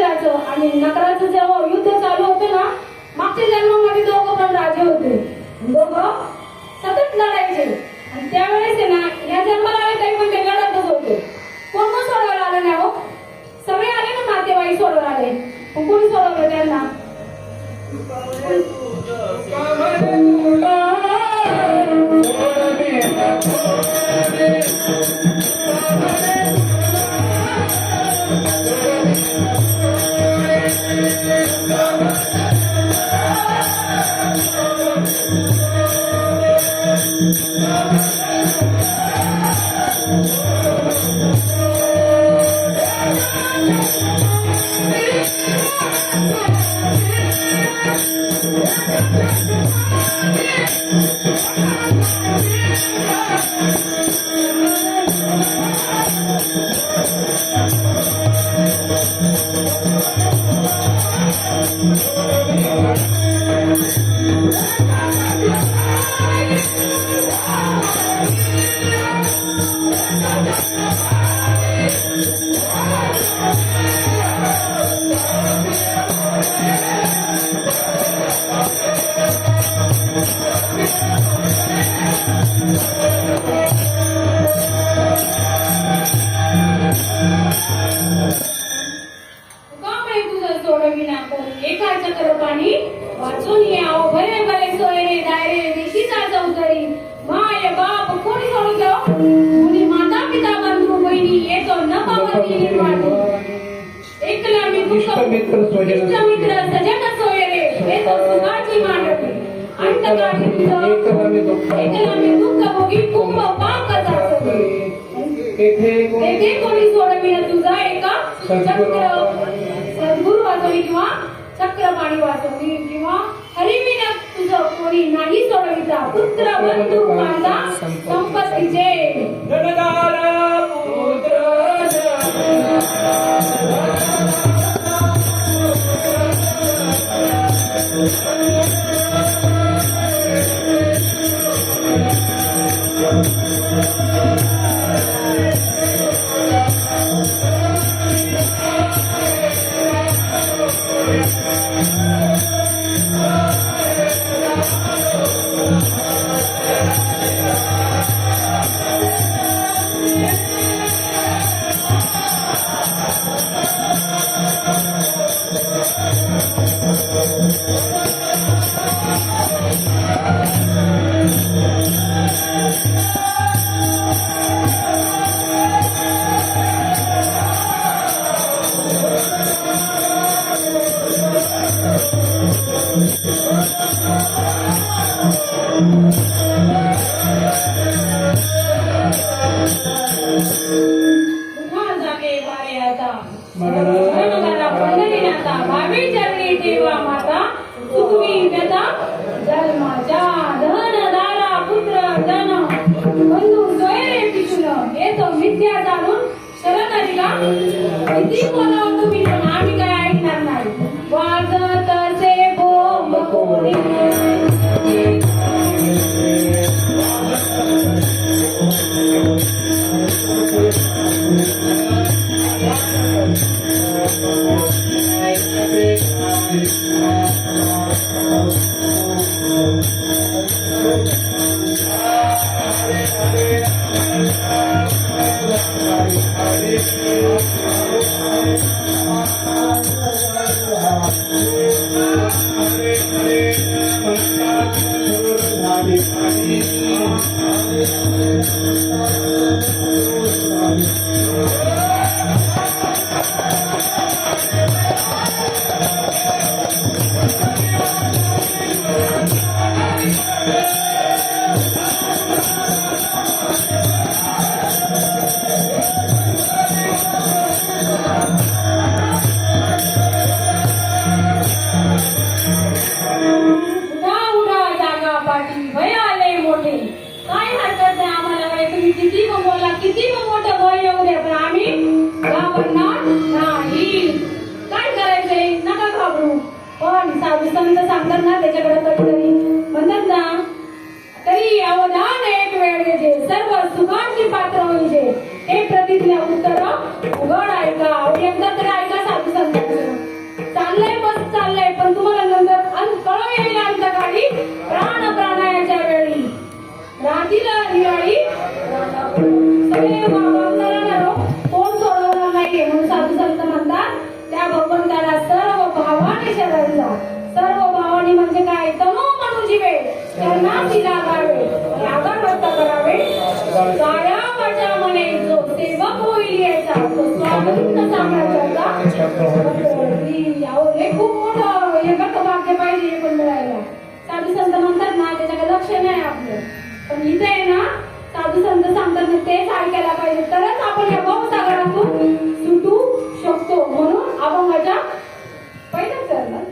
माझी आणि नकराचं जेव्हा युद्ध चालू होतं ना मागच्या जन्मामध्ये दोघं पण राजे होते दोघं सतत लढायचे आणि त्यावेळेस आहे ना या जन्माला आले तरी पण ते लढतच होते कोण सोडवायला आलं नाही हो सगळे आले ना नातेवाईक सोडवायला आले पण कोणी सोडवलं त्यांना सद्गुरु वाचवली किंवा चक्रपाणी वाचवली किंवा हरिविना तुझं कोणी नाही सोडविता पुत्र बंधू माझा संपत्तीचे
महाराज
झाली का? किती बोलावं तुम्ही पण आम्ही काय ऐकणार नाही. वाजत असे बोंब कोणी उडा उडा जागा पाठी भय आले मोठे. काय हरकत नाही आम्हाला काय तुम्ही किती पण बोला किती पण मोठं भय येऊ दे पण आम्ही घाबरणार नाही. काय करायचंय नका घाबरू. पण साधू संत सांगतात ना त्याच्याकडे कधीतरी म्हणतात ना तरी अवधान एक वेळ जे सर्व सुखांची पात्र होईजे हे प्रतिज्ञा उत्तर उघड ऐका. एकदा तरी ऐका साधू संतांचं. चाललंय बस चाललंय पण तुम्हाला नंतर कळ येईल अंतकाळी प्राणायाच्या वेळी रात्रीला दिवाळी सगळे बाबा कोण सोडवणार नाहीये म्हणून साधू संत म्हणतात त्या भगवंताला सर्व भावाने शरण जा. सर्व भावाने म्हणजे काय तनो मनु जीवे त्यांना तिला लागावे यागा व्रत करावे. काया माझ्या मने जो सेवक होईल याचा तो स्वामित्व साम्राज्याचा यावर हे खूप मोठं एकच भाग्य पाहिजे हे पण मिळायला. साधू संत म्हणतात ना त्याच्याकडे लक्ष नाही आपलं पण इथे आहे ना साधू संत सांगतात ना तेच ऐकायला पाहिजे तरच आपण या भवसागरातून सुटू शकतो. म्हणून अभंगाच्या पहिल्या चरणात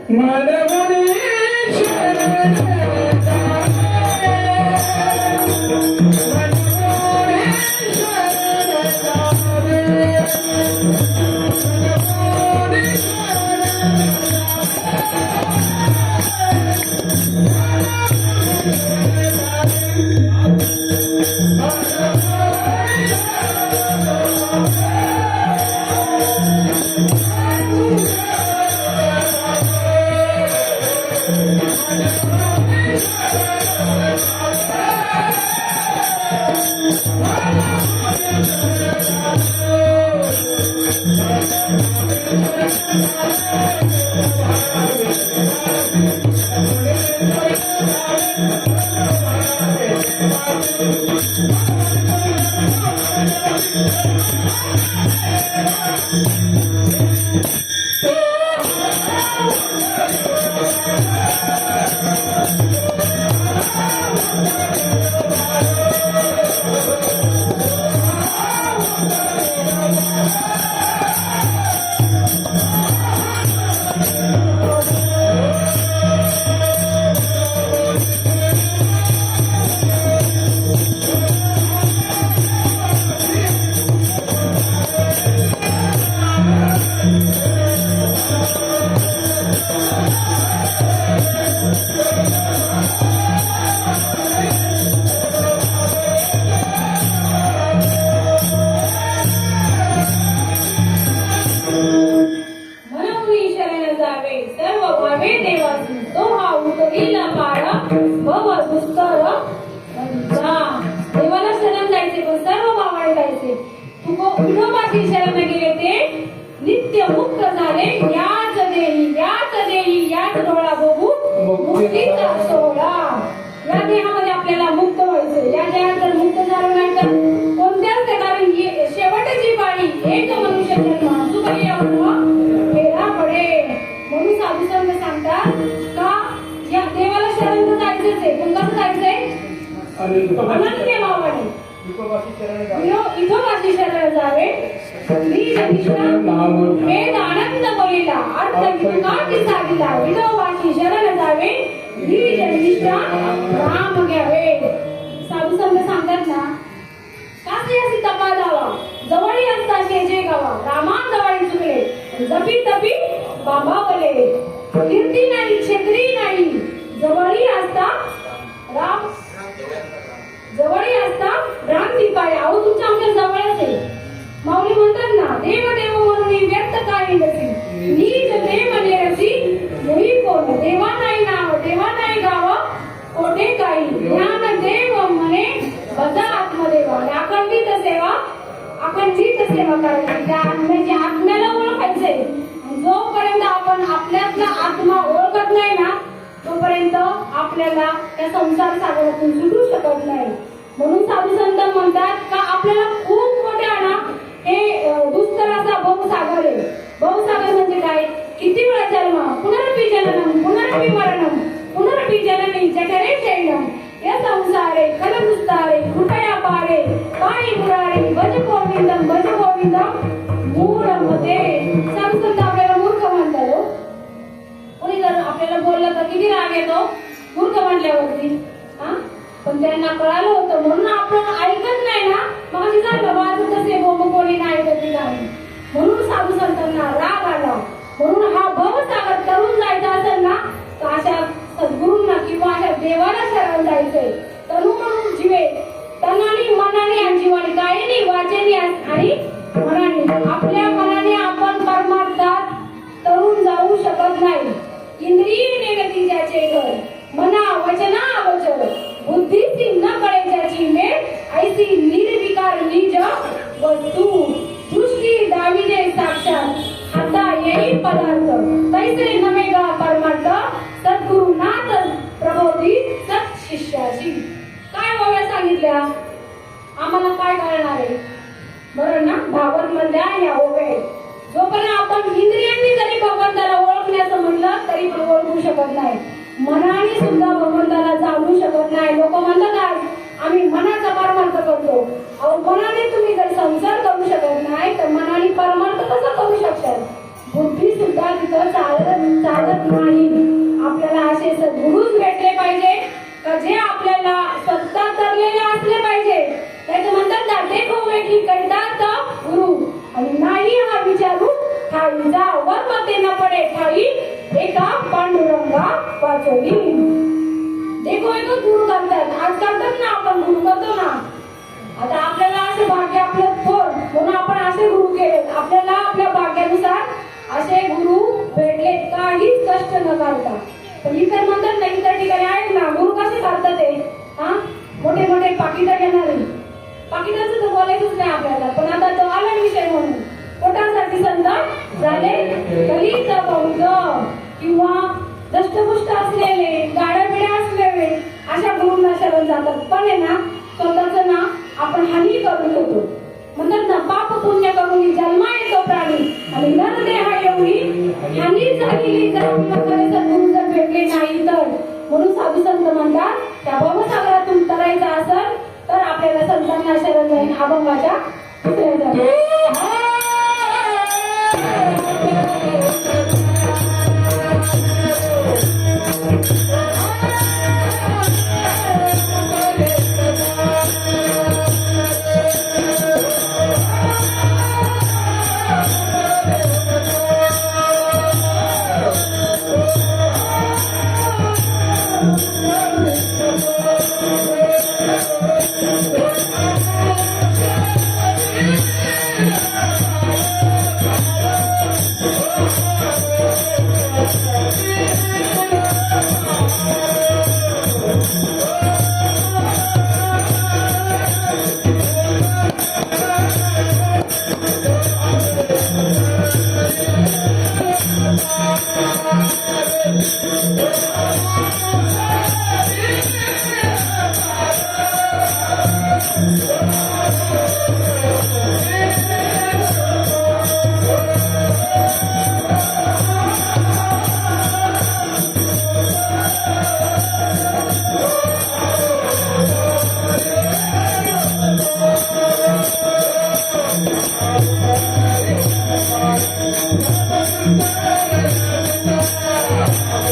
देवाला शरण जायचे पण सर्व भावाने जायचे. विठोबाची शरण गेले ते नित्य मुक्त झाले. याच डोळा बघून मुक्तीचा सोहळा. या देहामध्ये आपल्याला मुक्त व्हायचं. या देहात जर मुक्त झालं नाही तर कोणत्याच कारण शेवटची बाणी एक मनुष्य जन्म सुखी फेरा पडे. म्हणून साधू संत सांगतात का या देवाला शरण जायचंच आहे पण कसं जायचंय अनन्य भावाने इथोबाची शरण जावे. वेद आनंद बोलिला अर्थ विकाटी साधिला विठोबाची शरण जावे. राम घ्यावे. साधू संत सांगतात ना कासे असी तपा धावा जवळी असता शेजे गावा रामान जवळी चुकले जपी तपी बाबावले कीर्ती नाही छेत्री नाही जवळी असता राम जवळी असता भ्रांती पाय अहो तुमच्या आमच्या जवळच आहे माऊली म्हणतात ना देव देव म्हणून व्यक्त काही नसी नीच देव नेरसी मुळी कोण देवा नाही नाव देवा नाही गाव कोठे काही ज्ञान देव म्हणे बजा आत्मदेवा अखंडित सेवा करायची त्या आत्म्याची आत्म्याला ओळखायचंय जोपर्यंत आपण आपल्यातला आत्मा ओळखत नाही ना तोपर्यंत आपल्याला त्या संसार सागरातून सुटू शकत नाही म्हणून साधू संत म्हणतात का आपल्याला खूप मोठा ना हे दुस्तर असा भवसागर आहे भवसागर म्हणजे काय किती वेळा जन्म पुनरपी जननम पुनरपी मरणम पुनरपी जननी जठरे शयनम या संसारे कलमुस्तारे कुटया पारे पायी मुरारे भज गोविंदम मूळ मते साधू संत आपल्याला मूर्ख म्हणतात हो कोणी जर आपल्याला बोललं तर किती राग येतो मूर्ख म्हटल्यावरती हा पण त्यांना कळालं होतं म्हणून आपण ऐकत नाही ना मग अशी झालं वाजत असे बोंब कोणी नाही ऐकत नाही म्हणून साधू संतांना राग आला म्हणून हा भवसागर तरुण जायचा असेल ना तर अशा सद्गुरूंना किंवा अशा देवाला शरण जायचंय तनु म्हणून जीवे तनाने मनाने आणि जीवाने कायेने वाचेने आणि मनाने आपल्या मनाने आपण परमार्थात तरुण जाऊ शकत नाही इंद्रिय नेगती ज्याचे घर मना वचना अवचर बुद्धीसी न कळे ज्याची मेळ ऐसी निर्विकार निज वस्तू दृष्टी दाविदे साक्षात हाता येई पदार्थ तैसे नमेगा परमार्थ सद्गुरुनाथ प्रबोधी सत शिष्याची काय बाबा सांगितल्या आम्हाला काय कळणार आहे बरं ना भागवत मधल्या या ओवे जोपर्यंत आपण इंद्रियांनी जरी भगवंताला ओळखण्याचं म्हणलं तरी पण ओळखू शकत नाही मनाने सुद्धा भगवंताला जाणू शकत नाही लोक म्हणतात आज आम्ही मनाचा परमार्थ करतो अहो मनाने तुम्ही जर संसार करू शकत नाही तर मनाने परमार्थ कसा करू शकतात बुद्धी सुद्धा तिथं चालत नाही आपल्याला असे सद्गुरूच भेटले पाहिजे का जे आपल्याला स्वतः तरलेले असले पाहिजे त्याचं म्हणतात ना देखो वेठी कैदात गुरु आणि नाही हा विचारू ठाई जा वर मते न पडे ठाई एका पांडुरंगा वाचोली देखो एक गुरु करतात आज करतात ना आपण गुरु करतो ना आता आपल्याला असे भाग्य आपलं थोर म्हणून आपण असे गुरु केले आपल्याला आपल्या भाग्यानुसार असे गुरु भेटले काहीच कष्ट न करता पण इतर म्हणतात ना इतर ठिकाणी आहेत ना गुरु कसे करतात ते हा मोठे मोठे पाकिट घेणारे पाकिटाचं तर बोलायचंच नाही आपल्याला पण आता तो आला विषय म्हणून पोटासाठी संत झाले कलित बौद्ध किंवा दष्टपुष्ट असलेले गाड्याबिड्या असलेले अशा गुरुंना शरण जातात पण आहे ना स्वतःच ना आपण हानी करून होतो म्हणतात ना पाप पुण्य करून जन्मा येतो प्राणी आणि नरदेहा एवढी हानी झालेली जर आपल्याला सद्गुरू जर भेटले नाही तर म्हणून साधू संत म्हणतात त्या भवसागरातून तरायचं असेल तर आपल्याला संतांना शरण जाईल अभंगाच्या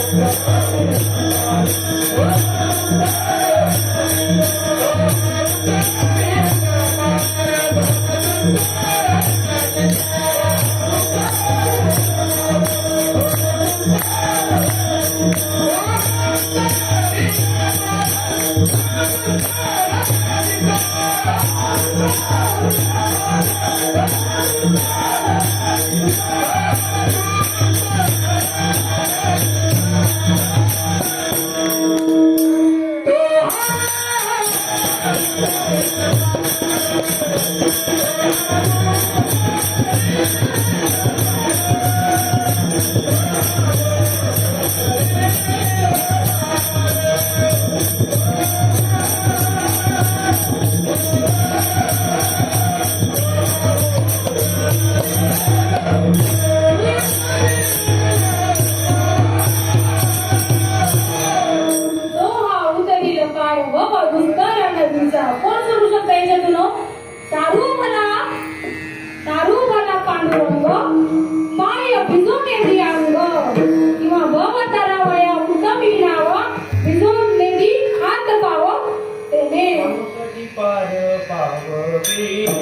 Thank you.
तो हा उतरील पाय व दुस्तर नदीचा कोण सोडू शकता याच्यातून तारू मला पांडुरंग पाय भिजून येते अंग किंवा भव तरावया उतमी नाव भिजून नेती हात पाव तेने
कधी पाय पावतील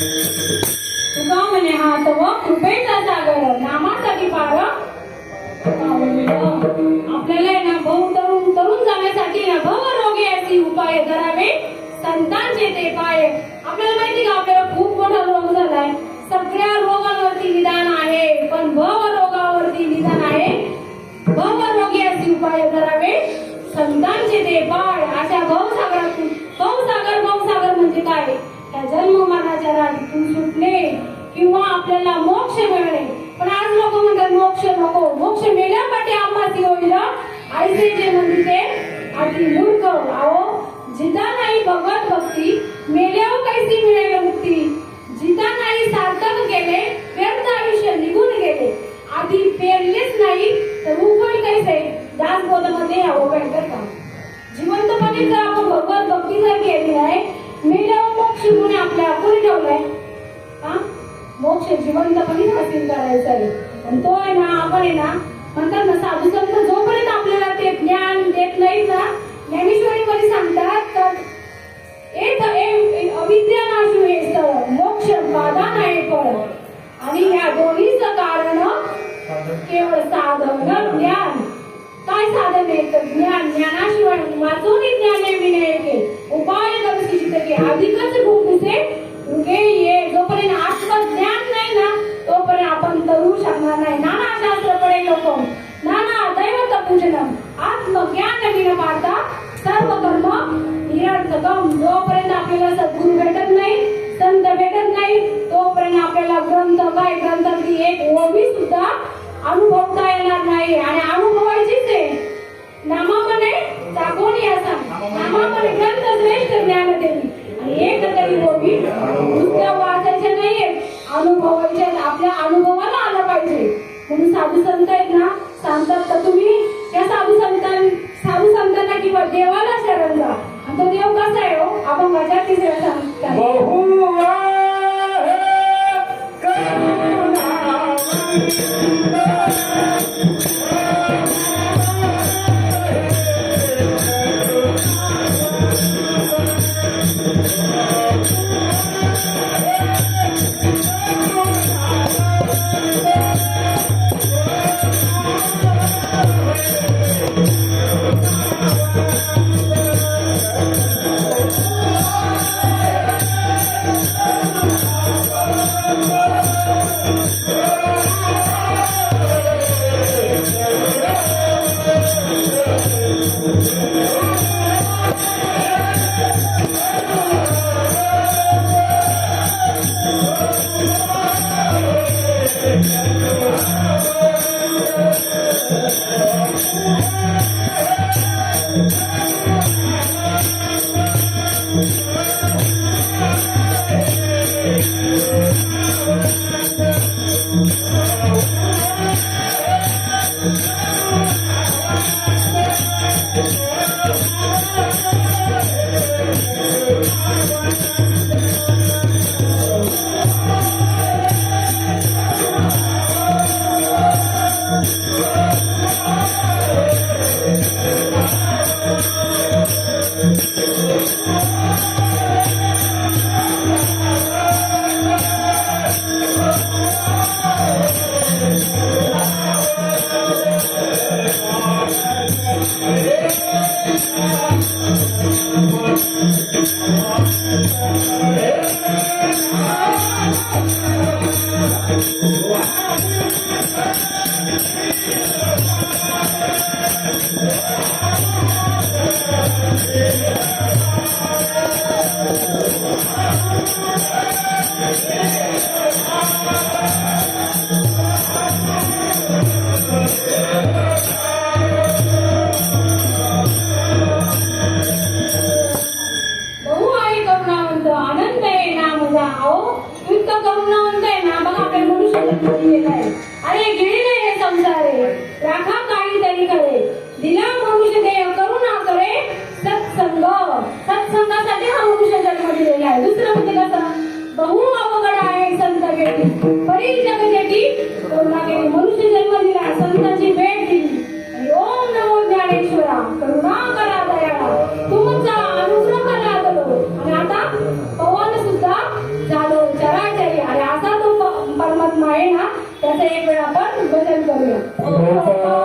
तुका म्हणे हात व कृपेचा सागर नामासाठी पार आपल्याला आहे ना तरुण जाण्यासाठी ना भवरोगी असे उपाय करावे संतांचे ते पाय आपल्याला माहिती का आपल्याला खूप मोठा रोग झालाय सगळ्या रोगांवरती निदान आहे पण भवरोगावरती निदान आहे भवरोगी असे उपाय करावे संतांचे ते पाय अशा भवसागरातून भवसागर म्हणजे काय त्या जन्म मरणाच्या राजीतून सुटणे किंवा आपल्याला मोक्ष मिळणे पण आज लोक म्हणतात मोक्ष नको मोक्ष मिळण्यासाठी आम्हाला होईल आईचे जे म्हणते अति मूर्ख आहो जिता नाही भगवत भक्ती मेल्यावर कैसी मिळेल मुक्ती जिता नाही सार्थक केले व्यर्थ आयुष्य निघून गेले आधी पेरलेच नाही तर उघड कैसे दासबोधमध्ये यावं काय करता जिवंतपणे जर आपण भगवत भक्ती जर केली आहे मेल्यावर मोक्ष म्हणून आपल्या कोणी ठेवलाय हा मोक्ष जिवंतपणे हासिल करायचा आहे आणि तो आहे ना आपण आहे ना म्हणतात ना साधू संत जोपर्यंत आपल्याला ते ज्ञान देत नाहीत ना ज्ञानेश्वरी मध्ये सांगतात तर अविद्या नाशू हे स्थळ मोक्ष बाधा नाही फळ आणि या दोन्हीचं कारण केवळ साधन ज्ञान काय साधन आहे तर ज्ञानाशिवाय वाचून ज्ञाने विनयके उपाय करसी चितके अधिकच भूमिसे रुके ये जोपर्यंत आत्मज्ञान नाही ना तोपर्यंत आपण तरू शकणार नाही नाना शास्त्र पडे लोक नाना दैवत पूजनम आत्मज्ञान विना पाहता सर्व कर्म निरर्थकम जोपर्यंत आपल्याला सद्गुरू भेटत नाही संत भेटत नाही तोपर्यंत आपल्याला ग्रंथातली एक ओवी सुद्धा अनुभवता येणार नाही आणि अनुभवायचीच आहे नामामने जागोनी असा नामामने ग्रंथ श्रेष्ठ ज्ञान देवी आणि एक तरी ओवी नुसतं वाचायचे नाहीये अनुभवायचे आपल्या अनुभवाला आलं पाहिजे म्हणून साधू संत आहेत ना सांगतात का तुम्ही त्या साधू संतांना किंवा देवाला शरण जा आणि तो देव कसा आहे हो आपण मजा तिसऱ्या सांगतात बहु आहे करुणावंत आनंद आहे ना माझा अहो तू इतका करुणावंत आहे ना बघा आपल्या मनुष्य जन्म आहे अरे गिळले हे संसारे राखा काहीतरी करे दिला मनुष्य देह करुणा करे सत्संग सत्संगासाठी हा मनुष्य जन्म दिलेला आहे दुसरं म्हणजे कसं बहु अवघड आहे संत भेटी परी जग जेठी करुणा केली मनुष्य जन्म दिला संतांची भेट दिली आणि ओम नमो ज्ञानेश्वरा करुणा करा दयाळा तुमचा अनुग्रह करा दलो आणि आता पवन सुद्धा झालो चराचरी आणि असा तो परमात्मा आहे ना त्याचं एक वेळ आपण भजन करूया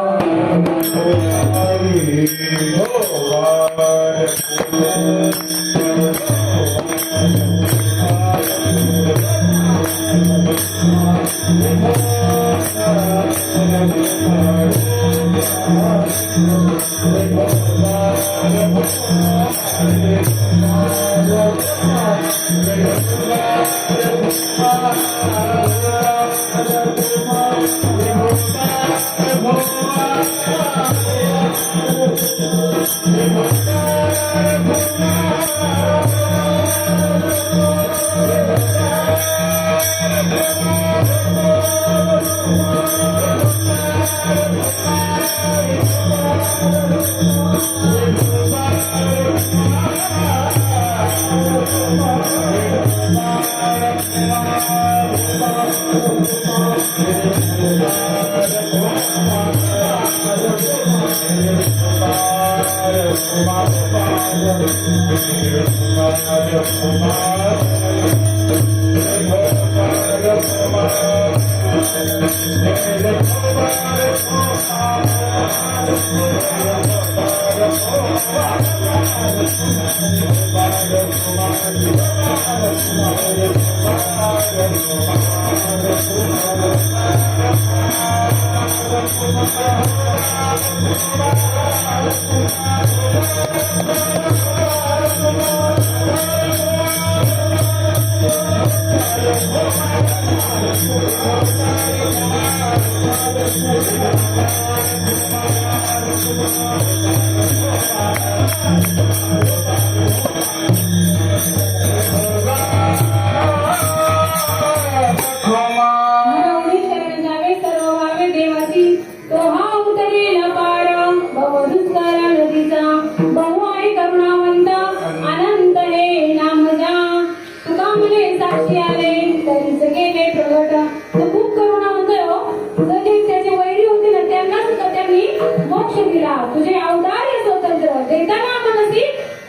तुझे औदार्य स्वतंत्र देताना मनसी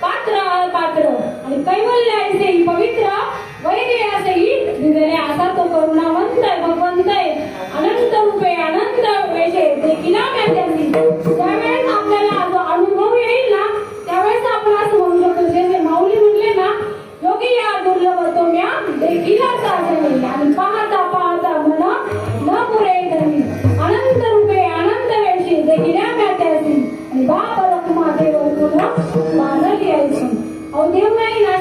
पात्र अपात्र आणि कैवल्य ऐसे पवित्र वैरे असेही दिलेले असा तो करुणावंत भगवंत आहे अनंत रूपे अनंत वेशे देखील त्यांनी त्यावेळेस आपल्याला जो अनुभव येईल ना त्यावेळेस आपण असं म्हणू शकतो जसे माऊली म्हणले ना योगी या दुर्लभ तो म्या देखील साजली आणि पाहता पाहता मन न पुरे धरली अनंत रूपे अनंत वेशे देखील त्याची आणि बाप रखमा देवर तुला मानली यायची अहो देव नाही ना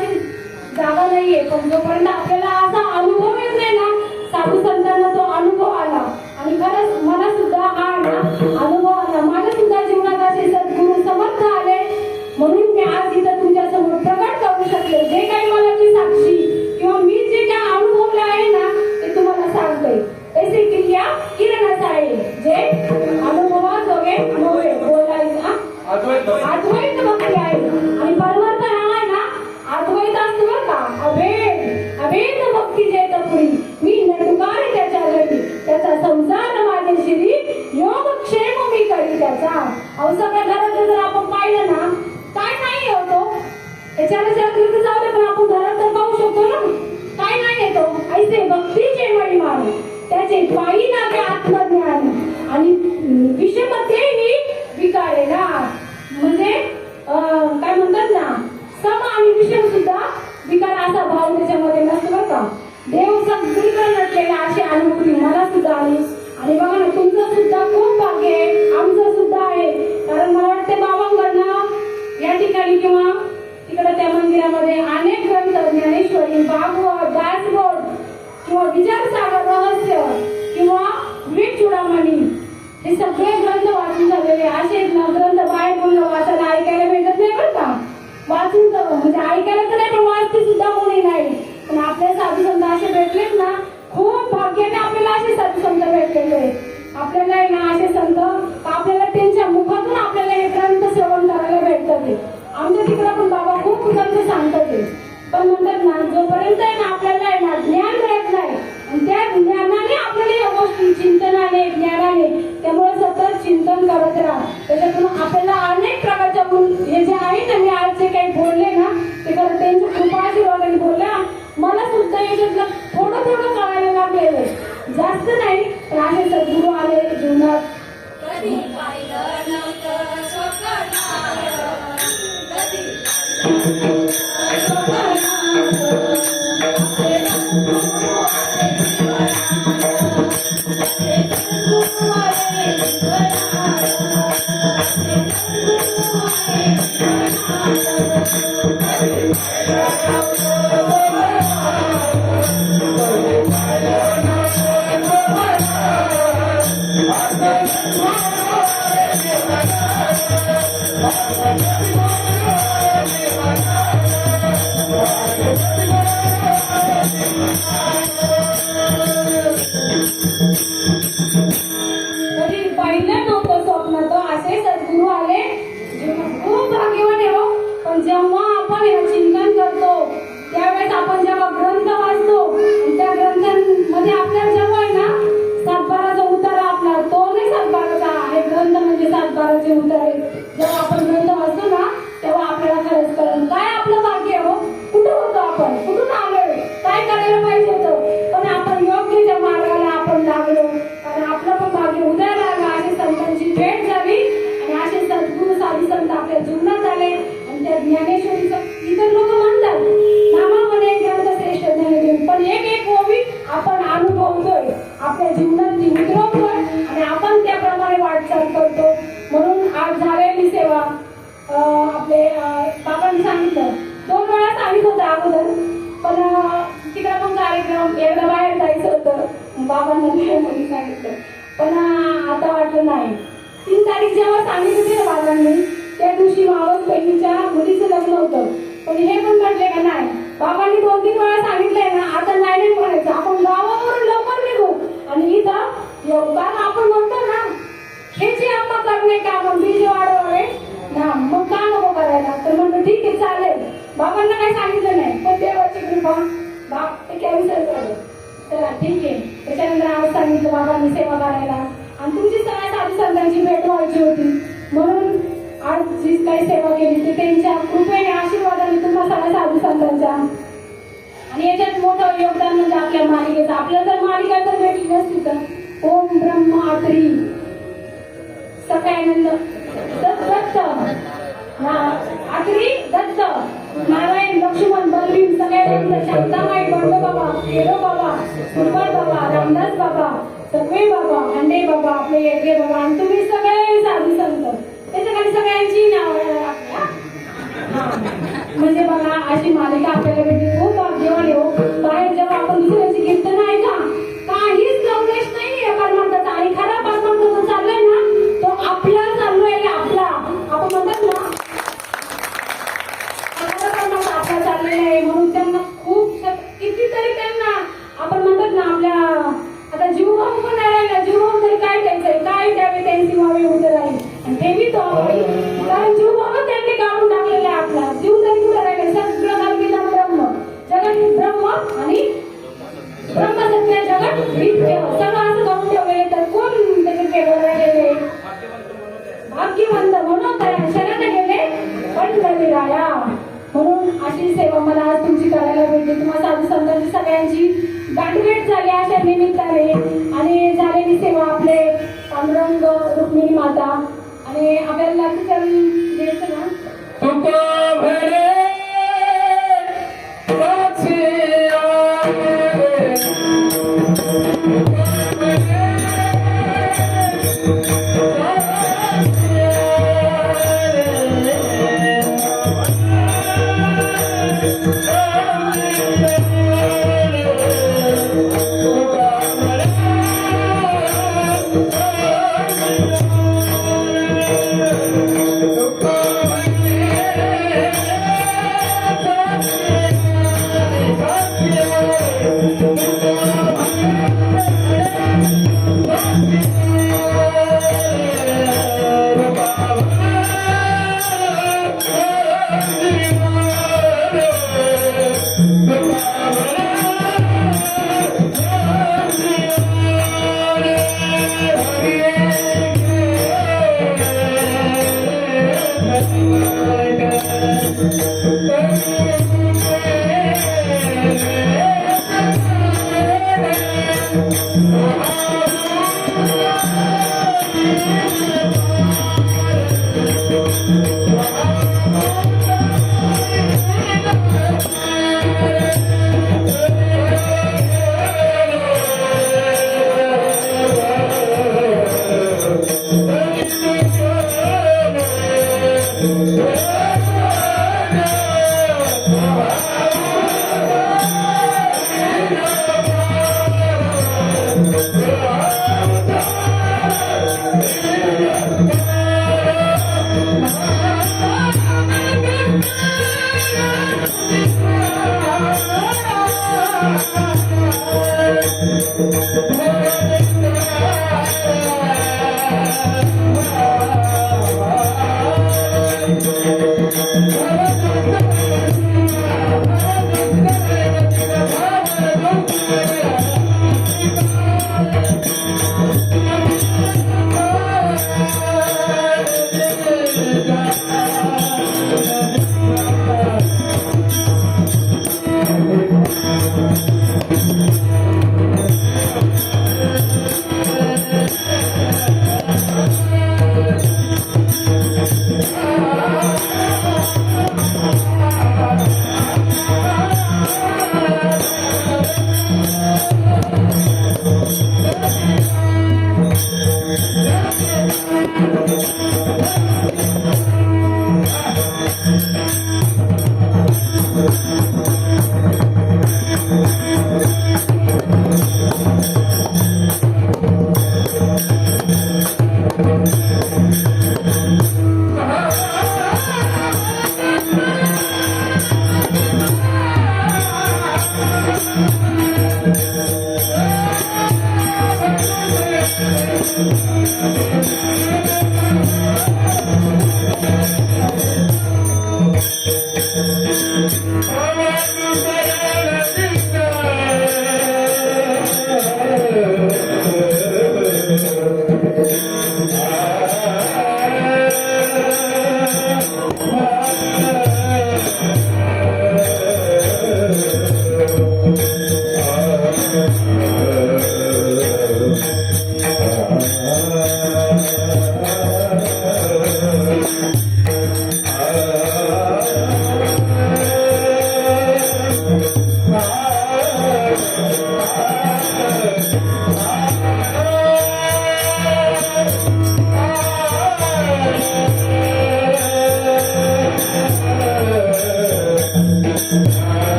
जागा नाहीये पण जोपर्यंत आपल्याला असा अनुभव येत नाही ना साधू संतांना तो अनुभव आला आणि खरंच मला सुद्धा हा ना अनुभव आला. माझ्या सुद्धा जीवनात असे सद्गुरू समर्थ आले म्हणून मी आज इथं तुमच्या समोर प्रकट करू शकले. जे काही मला मी साक्षी किंवा मी जे काही अनुभवले आहे ना ते तुम्हाला सांगते. ऐसे क्रिया किरणच आहे जे अनुभवाजोगे नव्हे बोलायचा अद्वैत भक्ती आहे. आणि परमार्थ हा आहे ना अद्वैत असतो बरं का. अभेद भक्ती जे तपुरी मी नटुकारे त्याच्या घरी त्याचा संसार माझे श्री योग क्षेम मी करी त्याचा. अहो सगळ्या घरात जर आपण पाहिलं ना काय नाही होतो याच्याला तीर्थ जाऊ दे पण आपण घरात तर पाहू शकतो ना काय नाही येतो. ऐसे भक्तीचे महिमान त्याचे पायी लागे आत्मज्ञान आणि विषमतेही विकारे ना. म्हणजे काय म्हणतात ना सम आणि विषम सुद्धा विकार असा भाव त्याच्यामध्ये नसतो बरं का. देव सगळीकडे नटलेला अशी अनुभूती मला सुद्धा आली. आणि बघा ना तुमचं सुद्धा खूप भाग्य आहे आमचं सुद्धा आहे. कारण मला वाटते बाबांकडनं या ठिकाणी किंवा तिकडे त्या मंदिरामध्ये अनेक ग्रंथ ज्ञानेश्वरी भागवत दासबोध किंवा विचारसागर रहस्य किंवा विवेक चूडामणी हे सगळे ग्रंथ वाचून झालेले असे ग्रंथ बाहेर बोलणं वाचायला ऐकायला भेटत नाही बरं का. वाचून म्हणजे ऐकायला तर नाही पण वाचते सुद्धा कोणी नाही. पण आपले साधू संत असे भेटलेत ना खूप भाग्याने आपल्याला असे साधू संत भेटलेले. आपल्याला आहे ना असे संत आपल्याला त्यांच्या मुखातून आपल्याला हे ग्रंथ श्रवण करायला भेटतात. आमच्या तिकडे पण बाबा खूप ग्रंथ सांगतात पण म्हणतात ना जोपर्यंत आहे ना आपल्याला आहे ना ज्ञान मिळत नाही आणि त्या ज्ञानाने आपल्याला या गोष्टी चिंतनाने ज्ञानाने त्यामुळे सतत चिंतन करत राहा. त्याच्यातून आपल्याला अनेक प्रकारच्या हे जे आहे ना मी आज जे काही बोलले ना ते खरं त्यांच्या कृपा आशीर्वादाने बोलल्या. मला सुद्धा याच्यातलं थोडं थोडं कळायला लागलेलं जास्त नाही पण असे सद्गुरू आले जीवनात. कधी पाहिलं नव्हतं स्वप्न तो असे सद्गुरू आले खूप भाग्यवान आहे हो. पण जेव्हा आपण हे चिंतन करतो त्यावेळेस आपण जेव्हा ग्रंथ वाचतो त्या ग्रंथांमध्ये आपल्याला जेव्हा आहे ना सातबाराचा उतारा आपला तो नाही सातबाराचा आहे ग्रंथ म्हणजे सातबाराचे उतारे जेव्हा आपण ग्रंथ वाचतो ना तेव्हा आपल्याला खरंच कळलं काय आपलं भाग्य हो. कुठं होतो आपण कुठून आलोय काय करायला पाहिजे होतं पण आपण योग्य त्या मार्गाला आपण लागलो. कारण आपलं पण भाग्य उदय लागला. असे संतांची भेट झाली आणि असे सद्गुरू साधू संत आपल्या जीवनात आले. आणि त्या ज्ञानेश्वरीचं इतर लोक म्हणतात नामामध्ये ग्रंथ श्रेष्ठ ज्ञानेश्वरी पण एक ओवी आपण अनुभवतोय आपल्या जीवनात ती उतरवतोय आणि आपण त्याप्रमाणे वाटचाल करतो. म्हणून आज झालेली सेवा आपले बाबांनी सांगितलं 2 वेळा सांगितलं होतं अगोदर पण तिकडे पण कार्यक्रम एकदा बाहेर जायचं होतं बाबांना म्हणून सांगितलं पण आता वाटलं नाही. 3 तारीख जेव्हा सांगितली ना बाबांनी त्या दिवशी मावस बहिणीच्या मुलीचं लग्न होतं पण हे पण म्हटले का नाही बाबांनी 2-3 वेळा सांगितलंय ना आता नाही म्हणायचं आपण गावावरून लवकर निघू आणि इथं योगदान आपण म्हणतो ना ह्याची आम्हा करणे का आपण बीज वाढवावे ना मग का नको करायला तर म्हणतो ठीक आहे चालेल. बाबांना काही सांगितलं नाही पण देवाची कृपा बाप ते कॅन्सल झालं चला ठीक आहे. त्याच्यानंतर आज सांगितलं बाबांनी सेवा करायला आणि तुमची सगळ्या साधू संतांची भेट व्हायची होती म्हणून आज जी काही सेवा केली ती त्यांच्या कृपेने आशीर्वादाने तुम्हा सगळ्या साधू संतांच्या. आणि याच्यात मोठं योगदान म्हणजे आपल्या मालिकेचं आपल्याला जर मालिका तर भेटली नसती तर ओम ब्रह्मात्री सकाळनंद दत्त आखरी दत्त नारायण लक्ष्मण बलवीर सगळ्यांना शांताबाई बंडो बाबा केरो बाबा सुरपाळ बाबा रामदास बाबा सगळे बाबा अंडे बाबा आपले येगे बाबा आणि तुम्ही सगळे साधू संत त्याच्या खाली सगळ्यांची नावं म्हणजे बघा अशी मालिका आपल्याला भेटली खूप भाग्यवान हो. बाहेर जेव्हा आपण दुसऱ्याची कीर्तन ऐका काहीच गौरेश नाही परमार्थाचा सगळ्यांची गाठभेट झाली अशा निमित्ताने आणि झालेली सेवा आपले पांडुरंग रुक्मिणी माता आणि आपल्याला लागतं द्यायचं ना
तुका भरे वाचे आले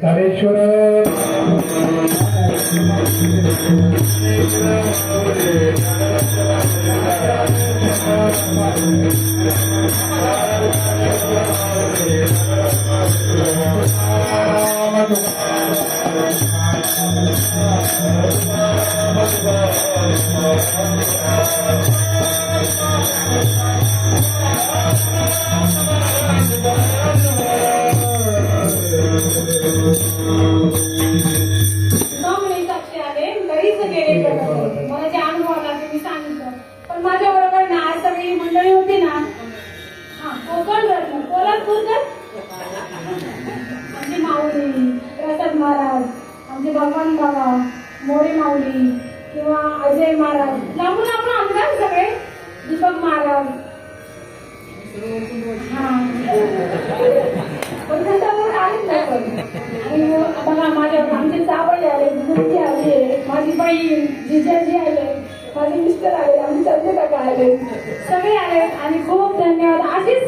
धनेश्वर
नवमी साक्षी आले घरीच गेले प्रकट. मला जे अनुभव आला ते मी सांगितलं. पण माझ्या बरोबर ना आज सगळी मंडळी होती ना. हा कोकण रत्न कोल्हापूरकर आमची माऊली प्रसाद महाराज, आमचे भगवान बाबा मोरे माऊली किंवा अजय महाराज, लांबून लांबून आमदार सगळे, दीपक महाराज. हा पण त्याच्यावर आलेच नाही पण. आणि बघा माझ्या आमचे जावई आले, मुलगी आली, माझी बहीण जिजाजी आले, माझे मिस्टर आले, आमचे संजय काका आले, सगळे आले. आणि खूप धन्यवाद. अशीच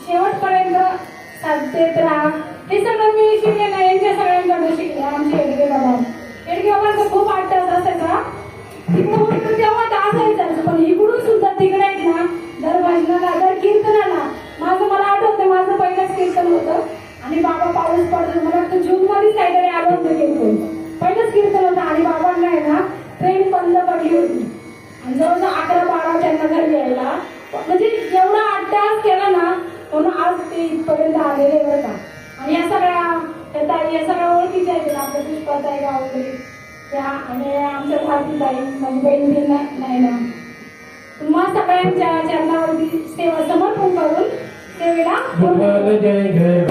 शेवटपर्यंत साथ देत राहा. हे सगळं मी शिकले नाही, यांच्या सगळ्यांकडून शिकले. आमचे हेडगे बाबा, हेडगे बाबांचा खूप अट्टास असायचा. तिकडे होतं तेव्हा असायचं, पण इकडून सुद्धा तिकडे आहेत ना, दर भजनाला दर कीर्तनाला मला आठवतं माझं पहिलंच कीर्तन होतं. आणि बाबा पाऊस पडतो, मला वाटतं जून मध्येच काहीतरी आलं होतं कीर्तन, पहिलंच कीर्तन होतं. आणि बाबांना आहे ना ट्रेन बंद पडली होती आणि जवळजवळ 11-12 त्यांना घरी यायला, म्हणजे एवढा अट्टास केला ना, म्हणून आज ते इथपर्यंत आलेले होता. आणि या सगळ्या ओळखीच्या आहेत आपल्या पुष्पाताई गावकरी त्या, आणि आमच्या भारतीताई माझी बहीण नाही ना. तुम्हा सगळ्यांच्या चरणावरती सेवा समर्पण करून सेवेला
जय जय